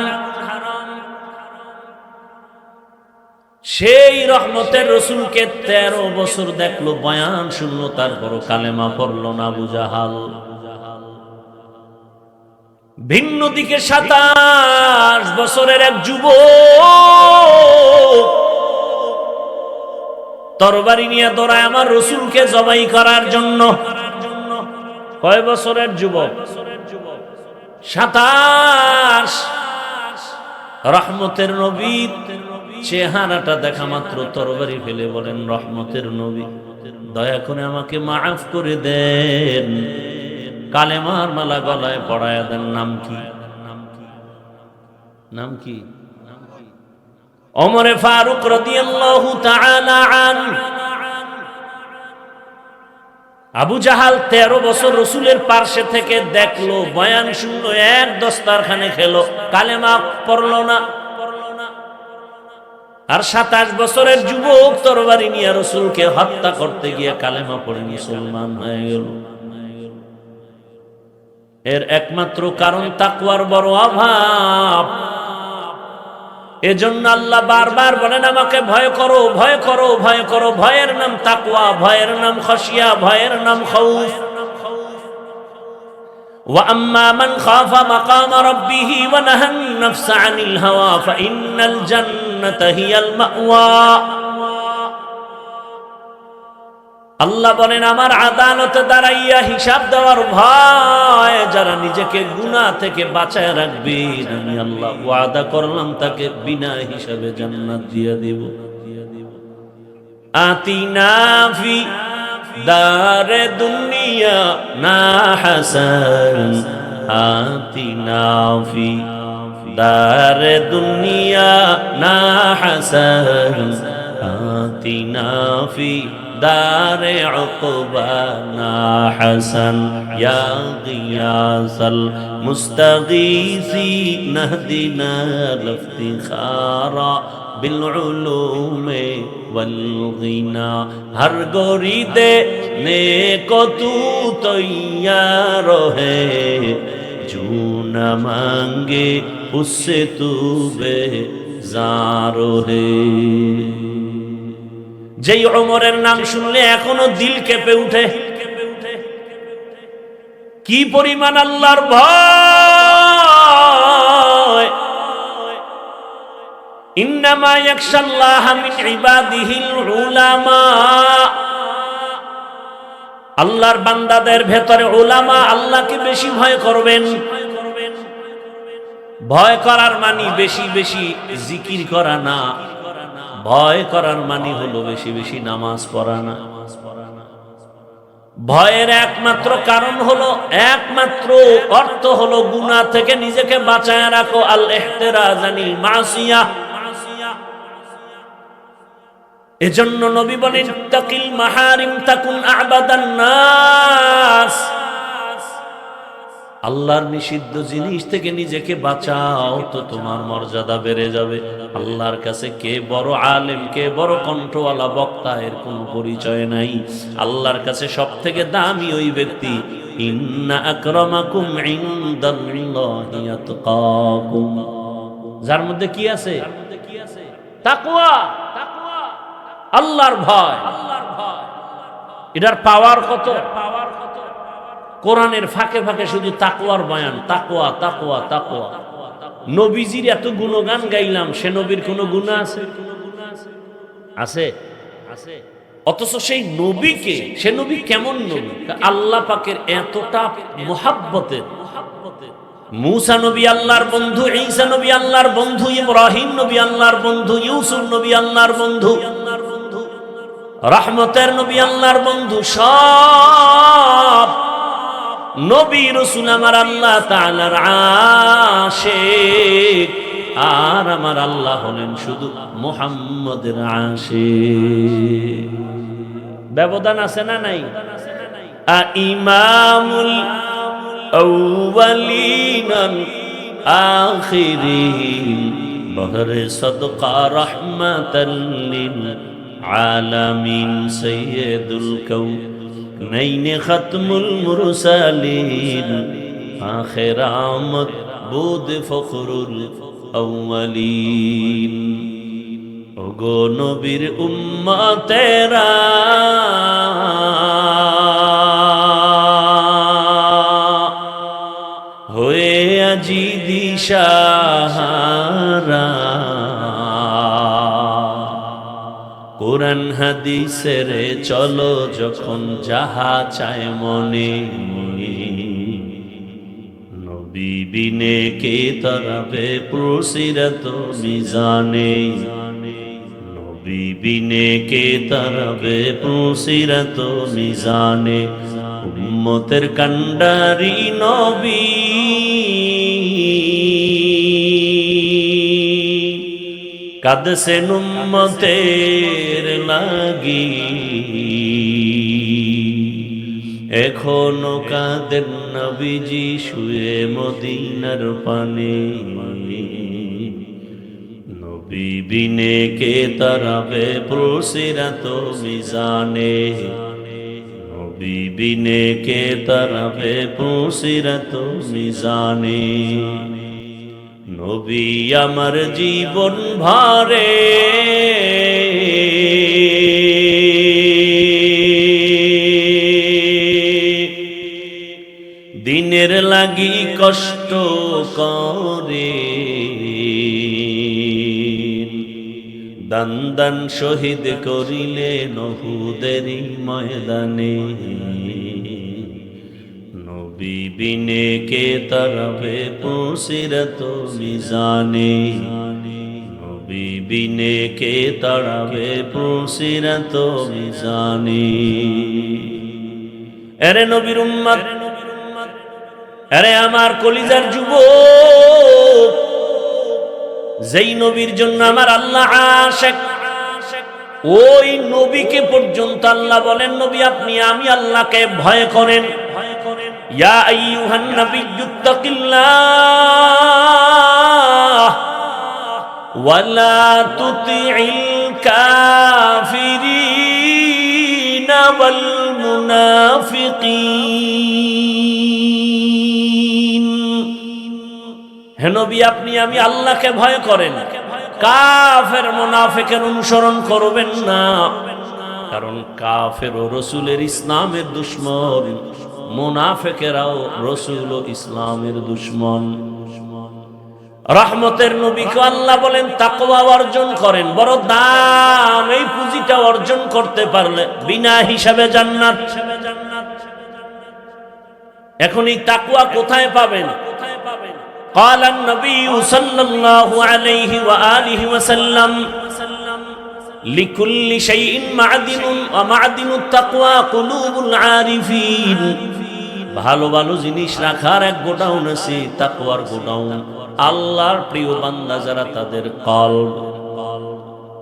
সেই রহমতের রসুলকে 13 বছর দেখলো, বয়ান শুনলো, তারপরও কালেমা পড়লো না আবু জাহাল। ভিন্ন দিকে 27 বছরের এক যুবক তরবারি নিয়ে দৌড়ায় আমার রসুলকে জবাই করার জন্য। কয় বছরের যুবক? 27। রহমতের নবী চেহারাটা দেখা মাত্র তরবারি ফেলে বলেন, রহমতের নবী দয়া করে আমাকে মাফ করে দেন, কালেমার মালা গলায় পড়ায়া দেন। নাম কি? নাম কি? ওমরে ফারুক রাদিয়াল্লাহু তাআলা আনহু। আবু জাহাল 13 বছর রসুলের পার্শ্বে থেকে দেখলো, বয়ান শুনলো, এক দস্তারখানে খেলো, কালেমা পড়লো না। আর 27 বছরের যুবক তরবারি নিয়ে রসুলকে হত্যা করতে গিয়ে কালেমা পড়ে মুসলমান হয়ে গেল। এর একমাত্র কারণ তাকওয়ার বড় অভাব। এজন্য আল্লাহ বারবার বলেন আমাকে ভয় করো, ভয় করো, ভয় করো। ভয়ের নাম তাকওয়া, ভয়ের নাম খাশিয়া, ভয়ের নাম খাউফ। ওয়া আম্মা মান খাফা মাকাম রাব্বিহি ওয়া নাহান নাফসা আনিল হাওয়া ফাইন্নাল জান্নাতা হিয়াল মাওয়া। আল্লাহ বলেন আমার আদালতে দাঁড়াইয়া হিসাব দেওয়ার ভয় যারা নিজেকে গুনাহ থেকে বাঁচায় রাখবে, আমি আল্লাহ ওয়াদা করলাম তাকে বিনা হিসাবে জান্নাত দিয়ে দেব। আতিনা ফি দারে দুনিয়া না হাসান, আতিনা ফি দারে দুনিয়া না হাসান, আতিনা ফি দারে উকবানা হাসান, ইয়া গিয়াসাল মুস্তাগীসি নাহদিনা লিফতিখারা বিল উলুমে ওয়াল গিনা। হর গরিদে নেকো তু তৈয়ার হে, জু না মাঙ্গে উসসে তু বেজার হে। যেই ওমরের নাম শুনলে এখনো দিল কেঁপে উঠে। কি পরিমাণ আল্লাহর ভয়! ইন্নামা ইয়াখশাল্লাহা মিন ইবাদিহিল উলামা, আল্লাহর বান্দাদের ভেতরে উলামা আল্লাহকে বেশি ভয় করবেন। ভয় করার মানে বেশি বেশি জিকির করা না, ভয় করার মানে হলো বেশি বেশি নামাজ পড়া না। ভয়ের একমাত্র কারণ হলো, একমাত্র অর্থ হলো গুনাহ থেকে নিজেকে বাঁচায় রাখো। আল ইহতিরাজ আনিল মাসিয়া। এজন্য নবী বলেন তাকিল মাহারিম তাকুন আবাদান নাস, আল্লাহর নিষিদ্ধ জিনিস থেকে নিজেকে বাঁচাও তো তোমার মর্যাদা বেড়ে যাবে। আল্লাহর কাছে কে বড় আলেম, কে বড় কণ্ঠওয়ালা বক্তা, এর কোনো পরিচয় নাই। আল্লাহর কাছে সব থেকে দামি ওই ব্যক্তি, ইন্না আকরামাকুম ইনদাল্লাহি আতকাকুম, যার মধ্যে কি আছে? তাকওয়া, আল্লাহর ভয়। এটার পাওয়ার কত! কোরআনের ফাঁকে ফাঁকে শুধু তাকওয়ার বয়ান, তাকওয়া তাকওয়া তাকওয়া। নবীজির এত গুণগান গাইলাম, সে নবীর কোন গুনাহ আছে? আছে? অথচ সেই নবীকে, সে নবী কেমন নবী? আল্লাহ পাকের এতটা মুহাব্বতের। মূসা নবী আল্লাহর বন্ধু, ঈসা নবী আল্লাহর বন্ধু, ইব্রাহিম নবী আল্লাহর বন্ধু, ইউসুফ নবী আল্লাহর বন্ধু, রহমতের নবী আল্লাহর বন্ধু। সব নবী রাসূল আমার আল্লাহ তাআলার আশিক, আর আমার আল্লাহ হলেন শুধু মুহাম্মদের আশিক। ব্যবধান আছে না নাই? ইমামুল আউয়ালিন আখিরিন বহরে সদকা রাহমাতাল লিল আলামিন সাইয়্যিদুল কাউনাইন খাতমুল মুরসালিন আখির আমত বুদ ফখরুল আউয়ালিন। ওগো নবীর উম্মতেরা, হয়ে আজি দিশাহারা, কোরআন হাদিসের চলো যখন যাহা চায় মনে, নবী বিনে কে তরাবে পুরসিরাত মিজানে, নবী বিনে কে তরাবে পুরসিরাত মিজানে। উম্মতের কান্ডারি নবী, কাঁদছেন উম্মতের লাগি, এখনো কাঁদেন নবীজি শুয়ে মদিনার পানে। নবী বিনে কে তরাবে পুরসিরাত মিজানে, নবী বিনে কে তরাবে পুরসিরাত মিজানে। নবী আমার জীবন ভরে দিনের লাগি কষ্ট করে, দান দান শহীদ করিলেন উহুদেরই ময়দানে। নবী বিনে কে তরাবে পুরসিরাত মিজানে, নবী বিনে কে তরাবে পুরসিরাত মিজানে। আরে নবীর উম্মত, আরে আমার কলিজার যুবক, যেই নবীর জন্য আমার আল্লাহ আশিক, ওই নবীকে পর্যন্ত আল্লাহ বলেন, নবী আপনি আমি আল্লাহকে ভয় করেন। ইয়া আইয়ুহান নাবিয়্যুত্তাকিল্লাহ ওয়ালা তুতিইল কাফিরিনা ওয়াল মুনাফিকিন। হে নবী আপনি আমি আল্লাহকে ভয় করেন, কাফের মুনাফিকের অনুসরণ করবেন না। কারণ কাফের ও রাসূলের ইসলামের দুশমন, মুনাফিকেরাও রাসূল ও ইসলামের দুশমন। রহমতের নবীকে আল্লাহ বলেন তাকওয়া অর্জন করেন, বড় দাম এই পুঁজিটা অর্জন করতে পারলে বিনা হিসাবে জান্নাত। এখন এই তাকওয়া কোথায় পাবেন? قال النبي صلى الله عليه وآله وسلم لكل شيء معدن ومعدن التقوى قلوب العارفين। ভালো ভালো জিনিস রাখার এক গোডাউন আছে, তাকওয়ার গোডাউন। আল্লাহর প্রিয় বান্দা যারা, তাদের কলব,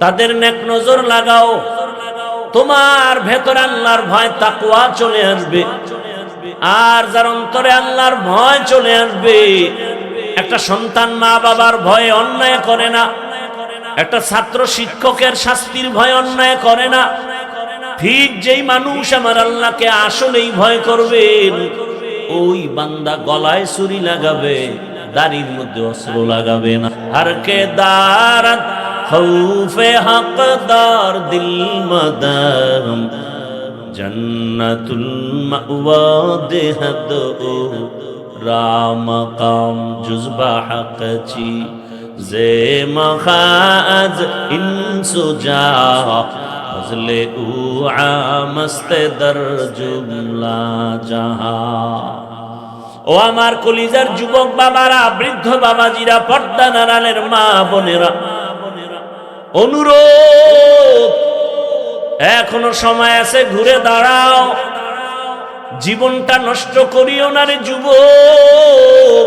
তাদের নেক নজর লাগাও, তোমার ভেতরে আল্লাহর ভয় তাকওয়া চলে আসবে। আর যার অন্তরে আল্লাহর ভয় চলে আসবে, একটা সন্তান মা বাবার ভয়ে অন্যায় করে না, একটা ছাত্র শিক্ষকের শাস্তির ভয় অন্যায় করে না। ঠিক যেই মানুষ আমার আল্লাহকে আসলেই ভয় করবেন, ওই বান্দা গলায় ছুরি লাগাবে, দাড়ির মধ্যে অস্ত্র লাগাবে না। হর কে দারত খৌফে হকদার দিল মদম জন্নতুল মাওয়া দেহদ ও রাম কাম জুজবা হক চি জে মখাজ ইনসুজা ফজলে উ আমস্তে দর জুমলা জাহা। ও আমার কলিজার যুবক বাবারা, বৃদ্ধ বাবাজিরা, পর্দা নাড়ালের মা বোনেরা, অনুরোধ, এখনো সময় আছে, ঘুরে দাঁড়াও, জীবনটা নষ্ট করিও না রে যুবক।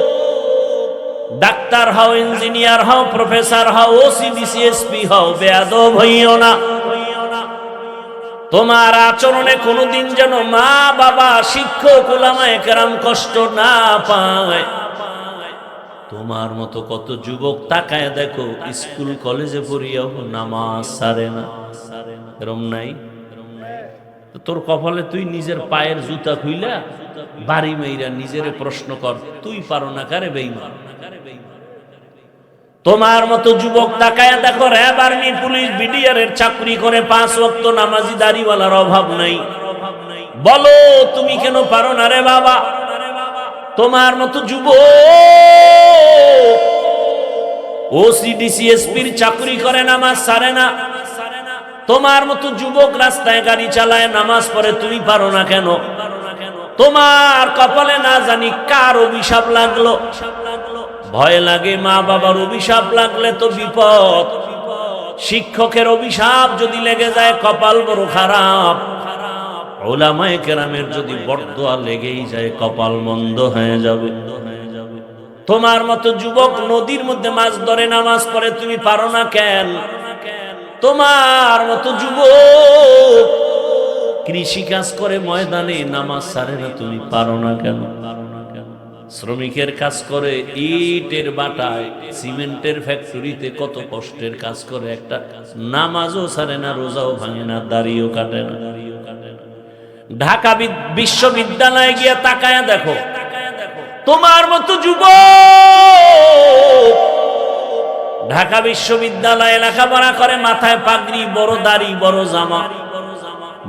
ডাক্তার হও, ইঞ্জিনিয়ার হও, প্রফেসর হও, ওসি ডিসিএসপি হও, বেয়াদব হইও না। তোমার আচরণে কোনোদিন যেন মা বাবা, শিক্ষক, উলামায়ে কেরাম কষ্ট না পায়। তোমার মতো কত যুবক তাকায় দেখো, স্কুল কলেজে পড়িয়াও নামাজ ছাড়ে না। এরম নাই? তোর কপালে তুই নিজের পায়ের জুতা খুইলা বাড়ি মেইরা নিজেরে প্রশ্ন কর, তুই পারো না কারে বেঈমান? তোমার মতো যুবক তাকায়া দেখো, র‍্যাব, আর্মি, পুলিশ, বিডিআর এর চাকরি করে 5 ওয়াক্ত নামাজি দাড়িওয়ালার অভাব নাই। বলো তুমি কেন পারো না রে বাবা? তোমার মতো যুবক ওসি ডিসিএসপির চাকরি করে, নামাজ ছাড়ে না। তোমার মতো যুবক রাস্তায় গাড়ি চালায়, নামাজ পড়ে, তুমি পারো না কেন? তোমার কপালে না জানি কার অভিশাপ লাগলো। ভয় লাগে, মা বাবার অভিশাপ লাগলে তো বিপদ। শিক্ষকের অভিশাপ যদি লেগে যায়, কপাল বড় খারাপ। উলামায়ে কেরামের যদি বরদোয়া লেগেই যায়, কপাল মন্দ হয়ে যাবে। তোমার মতো যুবক নদীর মধ্যে মাছ ধরে, নামাজ পড়ে, তুমি পারো না কেন? তোমার মতো যুবক কৃষি কাজ করে, ময়দানে নামাজ ছাড়ে না, তুমি পারো না কেন? শ্রমিকের কাজ করে, ইটের বাটায়, সিমেন্টের ফ্যাক্টরিতে কত কষ্টের কাজ করে, একটা নামাজও ছাড়ে না, রোজাও ভাঙে না, দাড়িও কাটে না। ঢাকা বিশ্ববিদ্যালয়ে গিয়ে তাকায়া দেখো, তোমার মতো যুবক ঢাকা বিশ্ববিদ্যালয়ে লেখাপড়া করে, মাথায় পাগড়ি, বড় দাড়ি, বড় জামা,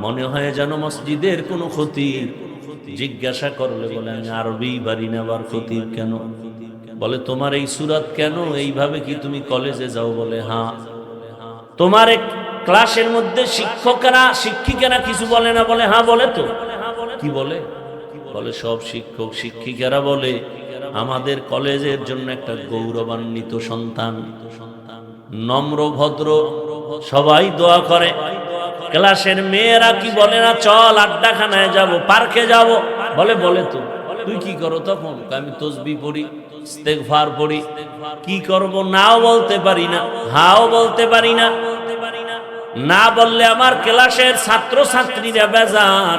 মনে হয় যেন মসজিদের কোনো খতিব। জিজ্ঞাসা করলে বলে আমি আরবি পারি না। আবার খতিব কেন? বলে তোমার এই সুরাত কেন? এইভাবে কি তুমি কলেজে যাও? বলে হ্যাঁ। তোমার ক্লাসের মধ্যে শিক্ষকেরা, শিক্ষিকারা কিছু বলে না? বলে হ্যাঁ। বলে তো কি বলে? বলে সব শিক্ষক শিক্ষিকারা বলে আমাদের কলেজের জন্য একটা গৌরবান্বিত সন্তান, নম্র ভদ্র, সবাই দোয়া করে। ক্লাসের মেয়েরা কি বলে না, চল আড্ডাখানায় যাব, পার্কে যাব? বলে বলে তো। তুই কি করো তখন? আমি তাসবিহ পড়ি, ইস্তেগফার পড়ি। কি করব? নাও বলতে পারি না, হাও বলতে পারি না। না বললে আমার ক্লাসের ছাত্র ছাত্রীরা বেজার।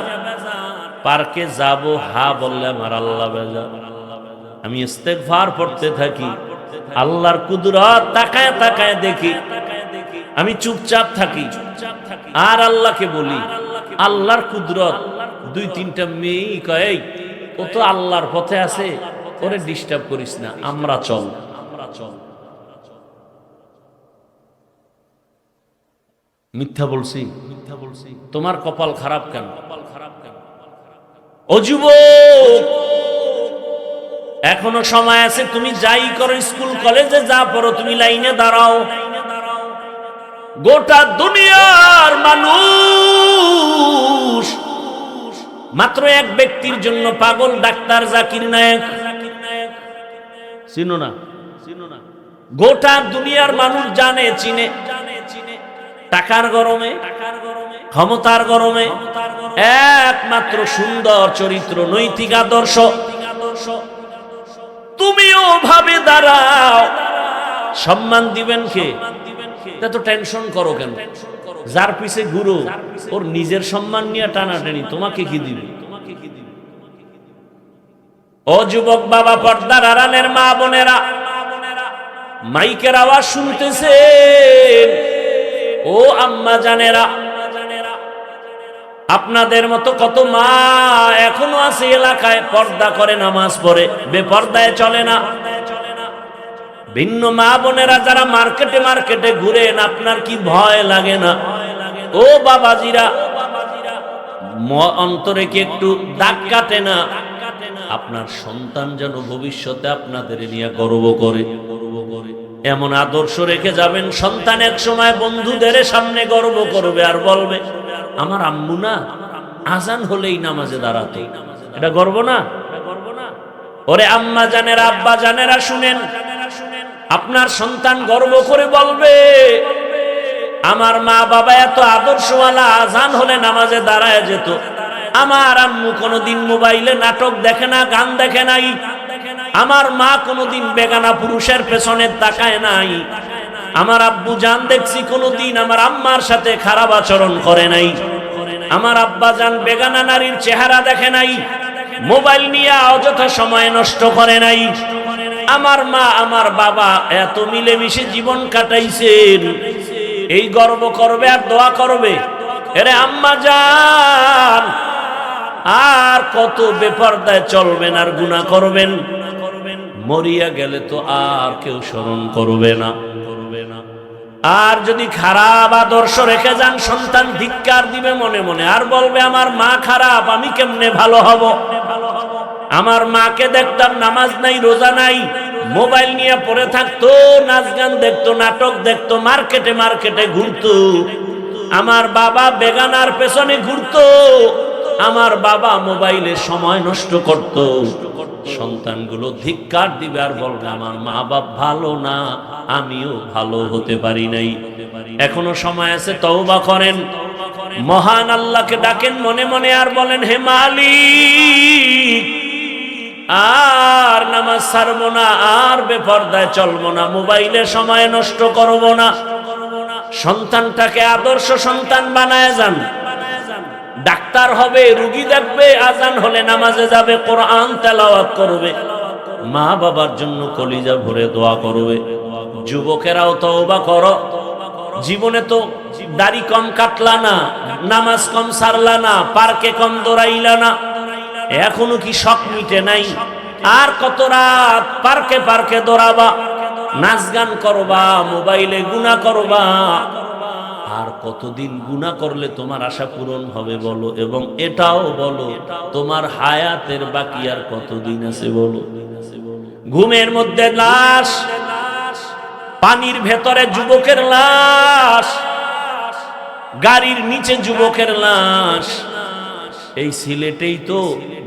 পার্কে যাব, হা বললে আমার আল্লাহ বেজার। আমি ইস্তেগফার পড়তে থাকি, আল্লাহর কুদরত তাকায় তাকায় দেখি। আমি চুপচাপ থাকি আর আল্লাহকে বলি আল্লাহর কুদরত। 2-3টা মেয়ে কয়, ও তো আল্লাহর পথে আছে, ওরে ডিস্টার্ব করিস না, আমরা চল। মিথ্যা বলছি? তোমার কপাল খারাপ কেন? ও যুবক, এখনো সময় আছে, তুমি যাই করো, স্কুল কলেজে যা পড়ো, তুমি লাইনে দাঁড়াও। গোটা দুনিয়ার মানুষ মাত্র এক ব্যক্তির জন্য পাগল, ডাক্তার জাকির নায়েক। চিনো না? গোটা দুনিয়ার মানুষ জানে, চিনে। টাকার গরমে, ক্ষমতার গরমে, একমাত্র সুন্দর চরিত্র, নৈতিক আদর্শ, তুমিও ভাবে দাঁড়াও। সম্মান দিবেন কে? এত টেনশন করো কেন? যার পিছে ঘুরো, ওর নিজের সম্মান নিয়ে টানাটানি, তোমাকে কি দিবে? ও যুবক বাবা, পর্দার আড়ালের মা বোনেরা, মাইকের আওয়াজ শুনতেছেন, ও আম্মা জানেরা, আপনাদের মতো কত মা এখনো আছে এলাকায়, পর্দা করে, নামাজ পড়ে, বেপর্দায় চলে না। ভিন্ন মা বোনেরা যারা মার্কেটে মার্কেটে ঘুরেন, আপনার কি ভয় লাগে না? ও বাবাজিরা, অন্তরে কি একটু দাগ কাটে না? আপনার সন্তান যেন ভবিষ্যতে আপনাদের নিয়ে গর্ব করে। এমন আদর্শ রেখে যাবেন, সন্তান এক সময় বন্ধুদের সামনে গর্ব করবে আর বলবে, আমার আম্মু না আজান হলেই নামাজে দাঁড়াতে। এটা গর্ব না? ওরে আম্মা জানেরা, আব্বা জানেরা, শুনেন, আপনার সন্তান গর্ব করে বলবে, আমার মা বাবা এত আদর্শওয়ালা, আজান হলে নামাজে দাঁড়ায় যেত। আমার আম্মু কোনোদিন মোবাইলে নাটক দেখে না, গান দেখে নাই। আমার মা কোনোদিন বেগানা পুরুষের পেছনে তাকায় নাই। আমার আব্বু জান দেখছি কোনোদিন আমার আম্মার সাথে খারাপ আচরণ করে নাই। আমার আব্বা জান বেগানা নারীর চেহারা দেখে নাই, মোবাইল নিয়ে অযথা সময় নষ্ট করে নাই। আমার মা আমার বাবা এত মিলেমিশে জীবন কাটাইছেন, এই গর্ব করবে আর দোয়া করবে। এরে আম্মা জান, আর কত বেপরদায় চলবেন আর গুনাহ করবেন, মরিয়া গেলে তো আর কেউ স্মরণ করবে না। আর যদি খারাপ আদর্শ রেখে যান, সন্তান ধিক্কার দিবে মনে মনে, আর বলবে আমার মা খারাপ, আমি কেমনে ভালো হব। আমার মাকে দেখতাম নামাজ নাই, রোজা নাই, মোবাইল নিয়ে পড়ে থাকতো, নাচ গান দেখতো, নাটক দেখতো, মার্কেটে মার্কেটে ঘুরতো। আমার বাবা বেগানার পেছনে ঘুরতো, আমার বাবা মোবাইলে সময় নষ্ট করত। সন্তানগুলো ধিক্কার দিবে আর বলবে আমার মা বাপ ভালো না, আমিও ভালো হতে পারি নাই। এখনো সময় আছে, তওবা করেন, মহান আল্লাহকে ডাকেন মনে মনে, আর বলেন, হে মালিক, আর নামাজ ছাড়বো না, আর বেপরদায় চলবো না, মোবাইলে সময় নষ্ট করবো না। সন্তানটাকে আদর্শ সন্তান বানায় যান। ডাক্তার হবে, রুগী দেখবে, আজান হলে নামাজে যাবে, কোরআন তেলাওয়াত করবে, মা বাবার জন্য কলিজা ভরে দোয়া করবে। যুবকেরাও তওবা করো, জীবনে তো দাড়ি কম কাটলা না, নামাজ কম সারলা না, পার্কে কম দৌড়াইলা না, এখনো কি শখ মিটে নাই? আর কত রাত পার্কে পার্কে দৌড়াবা, নাচ গান করবা, মোবাইলে গুনাহ করবা, আর কতদিন গুনাহ করলে তোমার আশা পূরণ হবে বলো? এবং এটাও বলো, তোমার হায়াতের বাকি আর কতদিন আছে বলো? ঘুমের মধ্যে লাশ, পানির ভেতরে যুবকের লাশ, গাড়ির নিচে যুবকের লাশ। এই সিলেটেই তো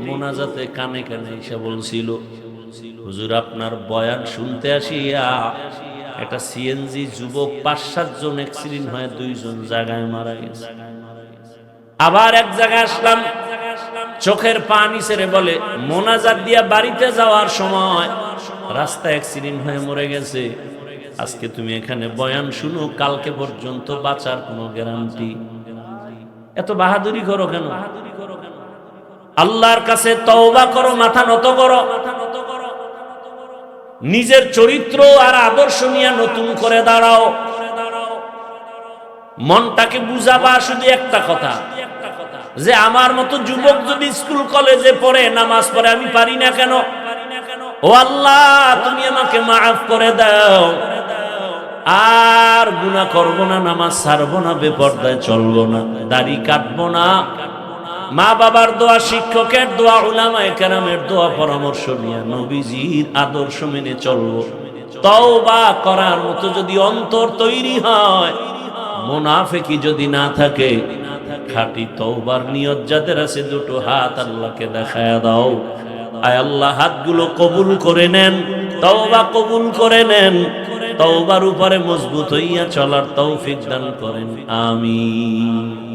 মোনাজাতে কানে কানে এসে বলছিল, হুজুর আপনার বয়ান শুনতে আসিয়া একটা সিএনজি যুবক ৫-৭ জন অ্যাক্সিডেন্ট হয়ে 2 জন জায়গায় মারা গেছে। আবার এক জায়গায় আসলাম, চোখের পানি ছেড়ে বলে মোনাজাত দিয়া বাড়িতে যাওয়ার সময় রাস্তায় অ্যাক্সিডেন্ট হয়ে মরে গেছে। আজকে তুমি এখানে বয়ান শুনো, কালকে পর্যন্ত বাঁচার কোনো গ্যারান্টি। এত বাহাদুরি করো কেন? আল্লাহর কাছে তওবা করো, মাথা নত করো, নিজের চরিত্র আর আদর্শ নিয়ে নতুন করে দাঁড়াও। মনটাকে বুঝাবা শুধু একটা কথা, যে আমার মতো যুবক যদি স্কুল কলেজে পড়ে, নামাজ পড়ে, আমি পারি না কেন? ও আল্লাহ, তুমি আমাকে মাফ করে দাও, আর গুনাহ করব না, নামাজ ছাড়বো না, বেপরদায় চলবো না, দাড়ি কাটবো না, মা বাবার দোয়া, শিক্ষকের দোয়া, উলামায়ে কেরামের দোয়া পরামর্শ নিয়ে নবীজির আদর্শ মেনে চলবো। তওবা করার মতো যদি অন্তর তৈরি হয়, মুনাফিকি যদি না থাকে, খাঁটি তওবার নিয়ত যাদের আছে দুটো হাত আল্লাহকে দেখায়া দাও। আয় আল্লাহ, হাতগুলো কবুল করে নেন, তওবা কবুল করে নেন, তওবার উপরে মজবুত হইয়া চলার তৌফিক দান করেন, আমিন।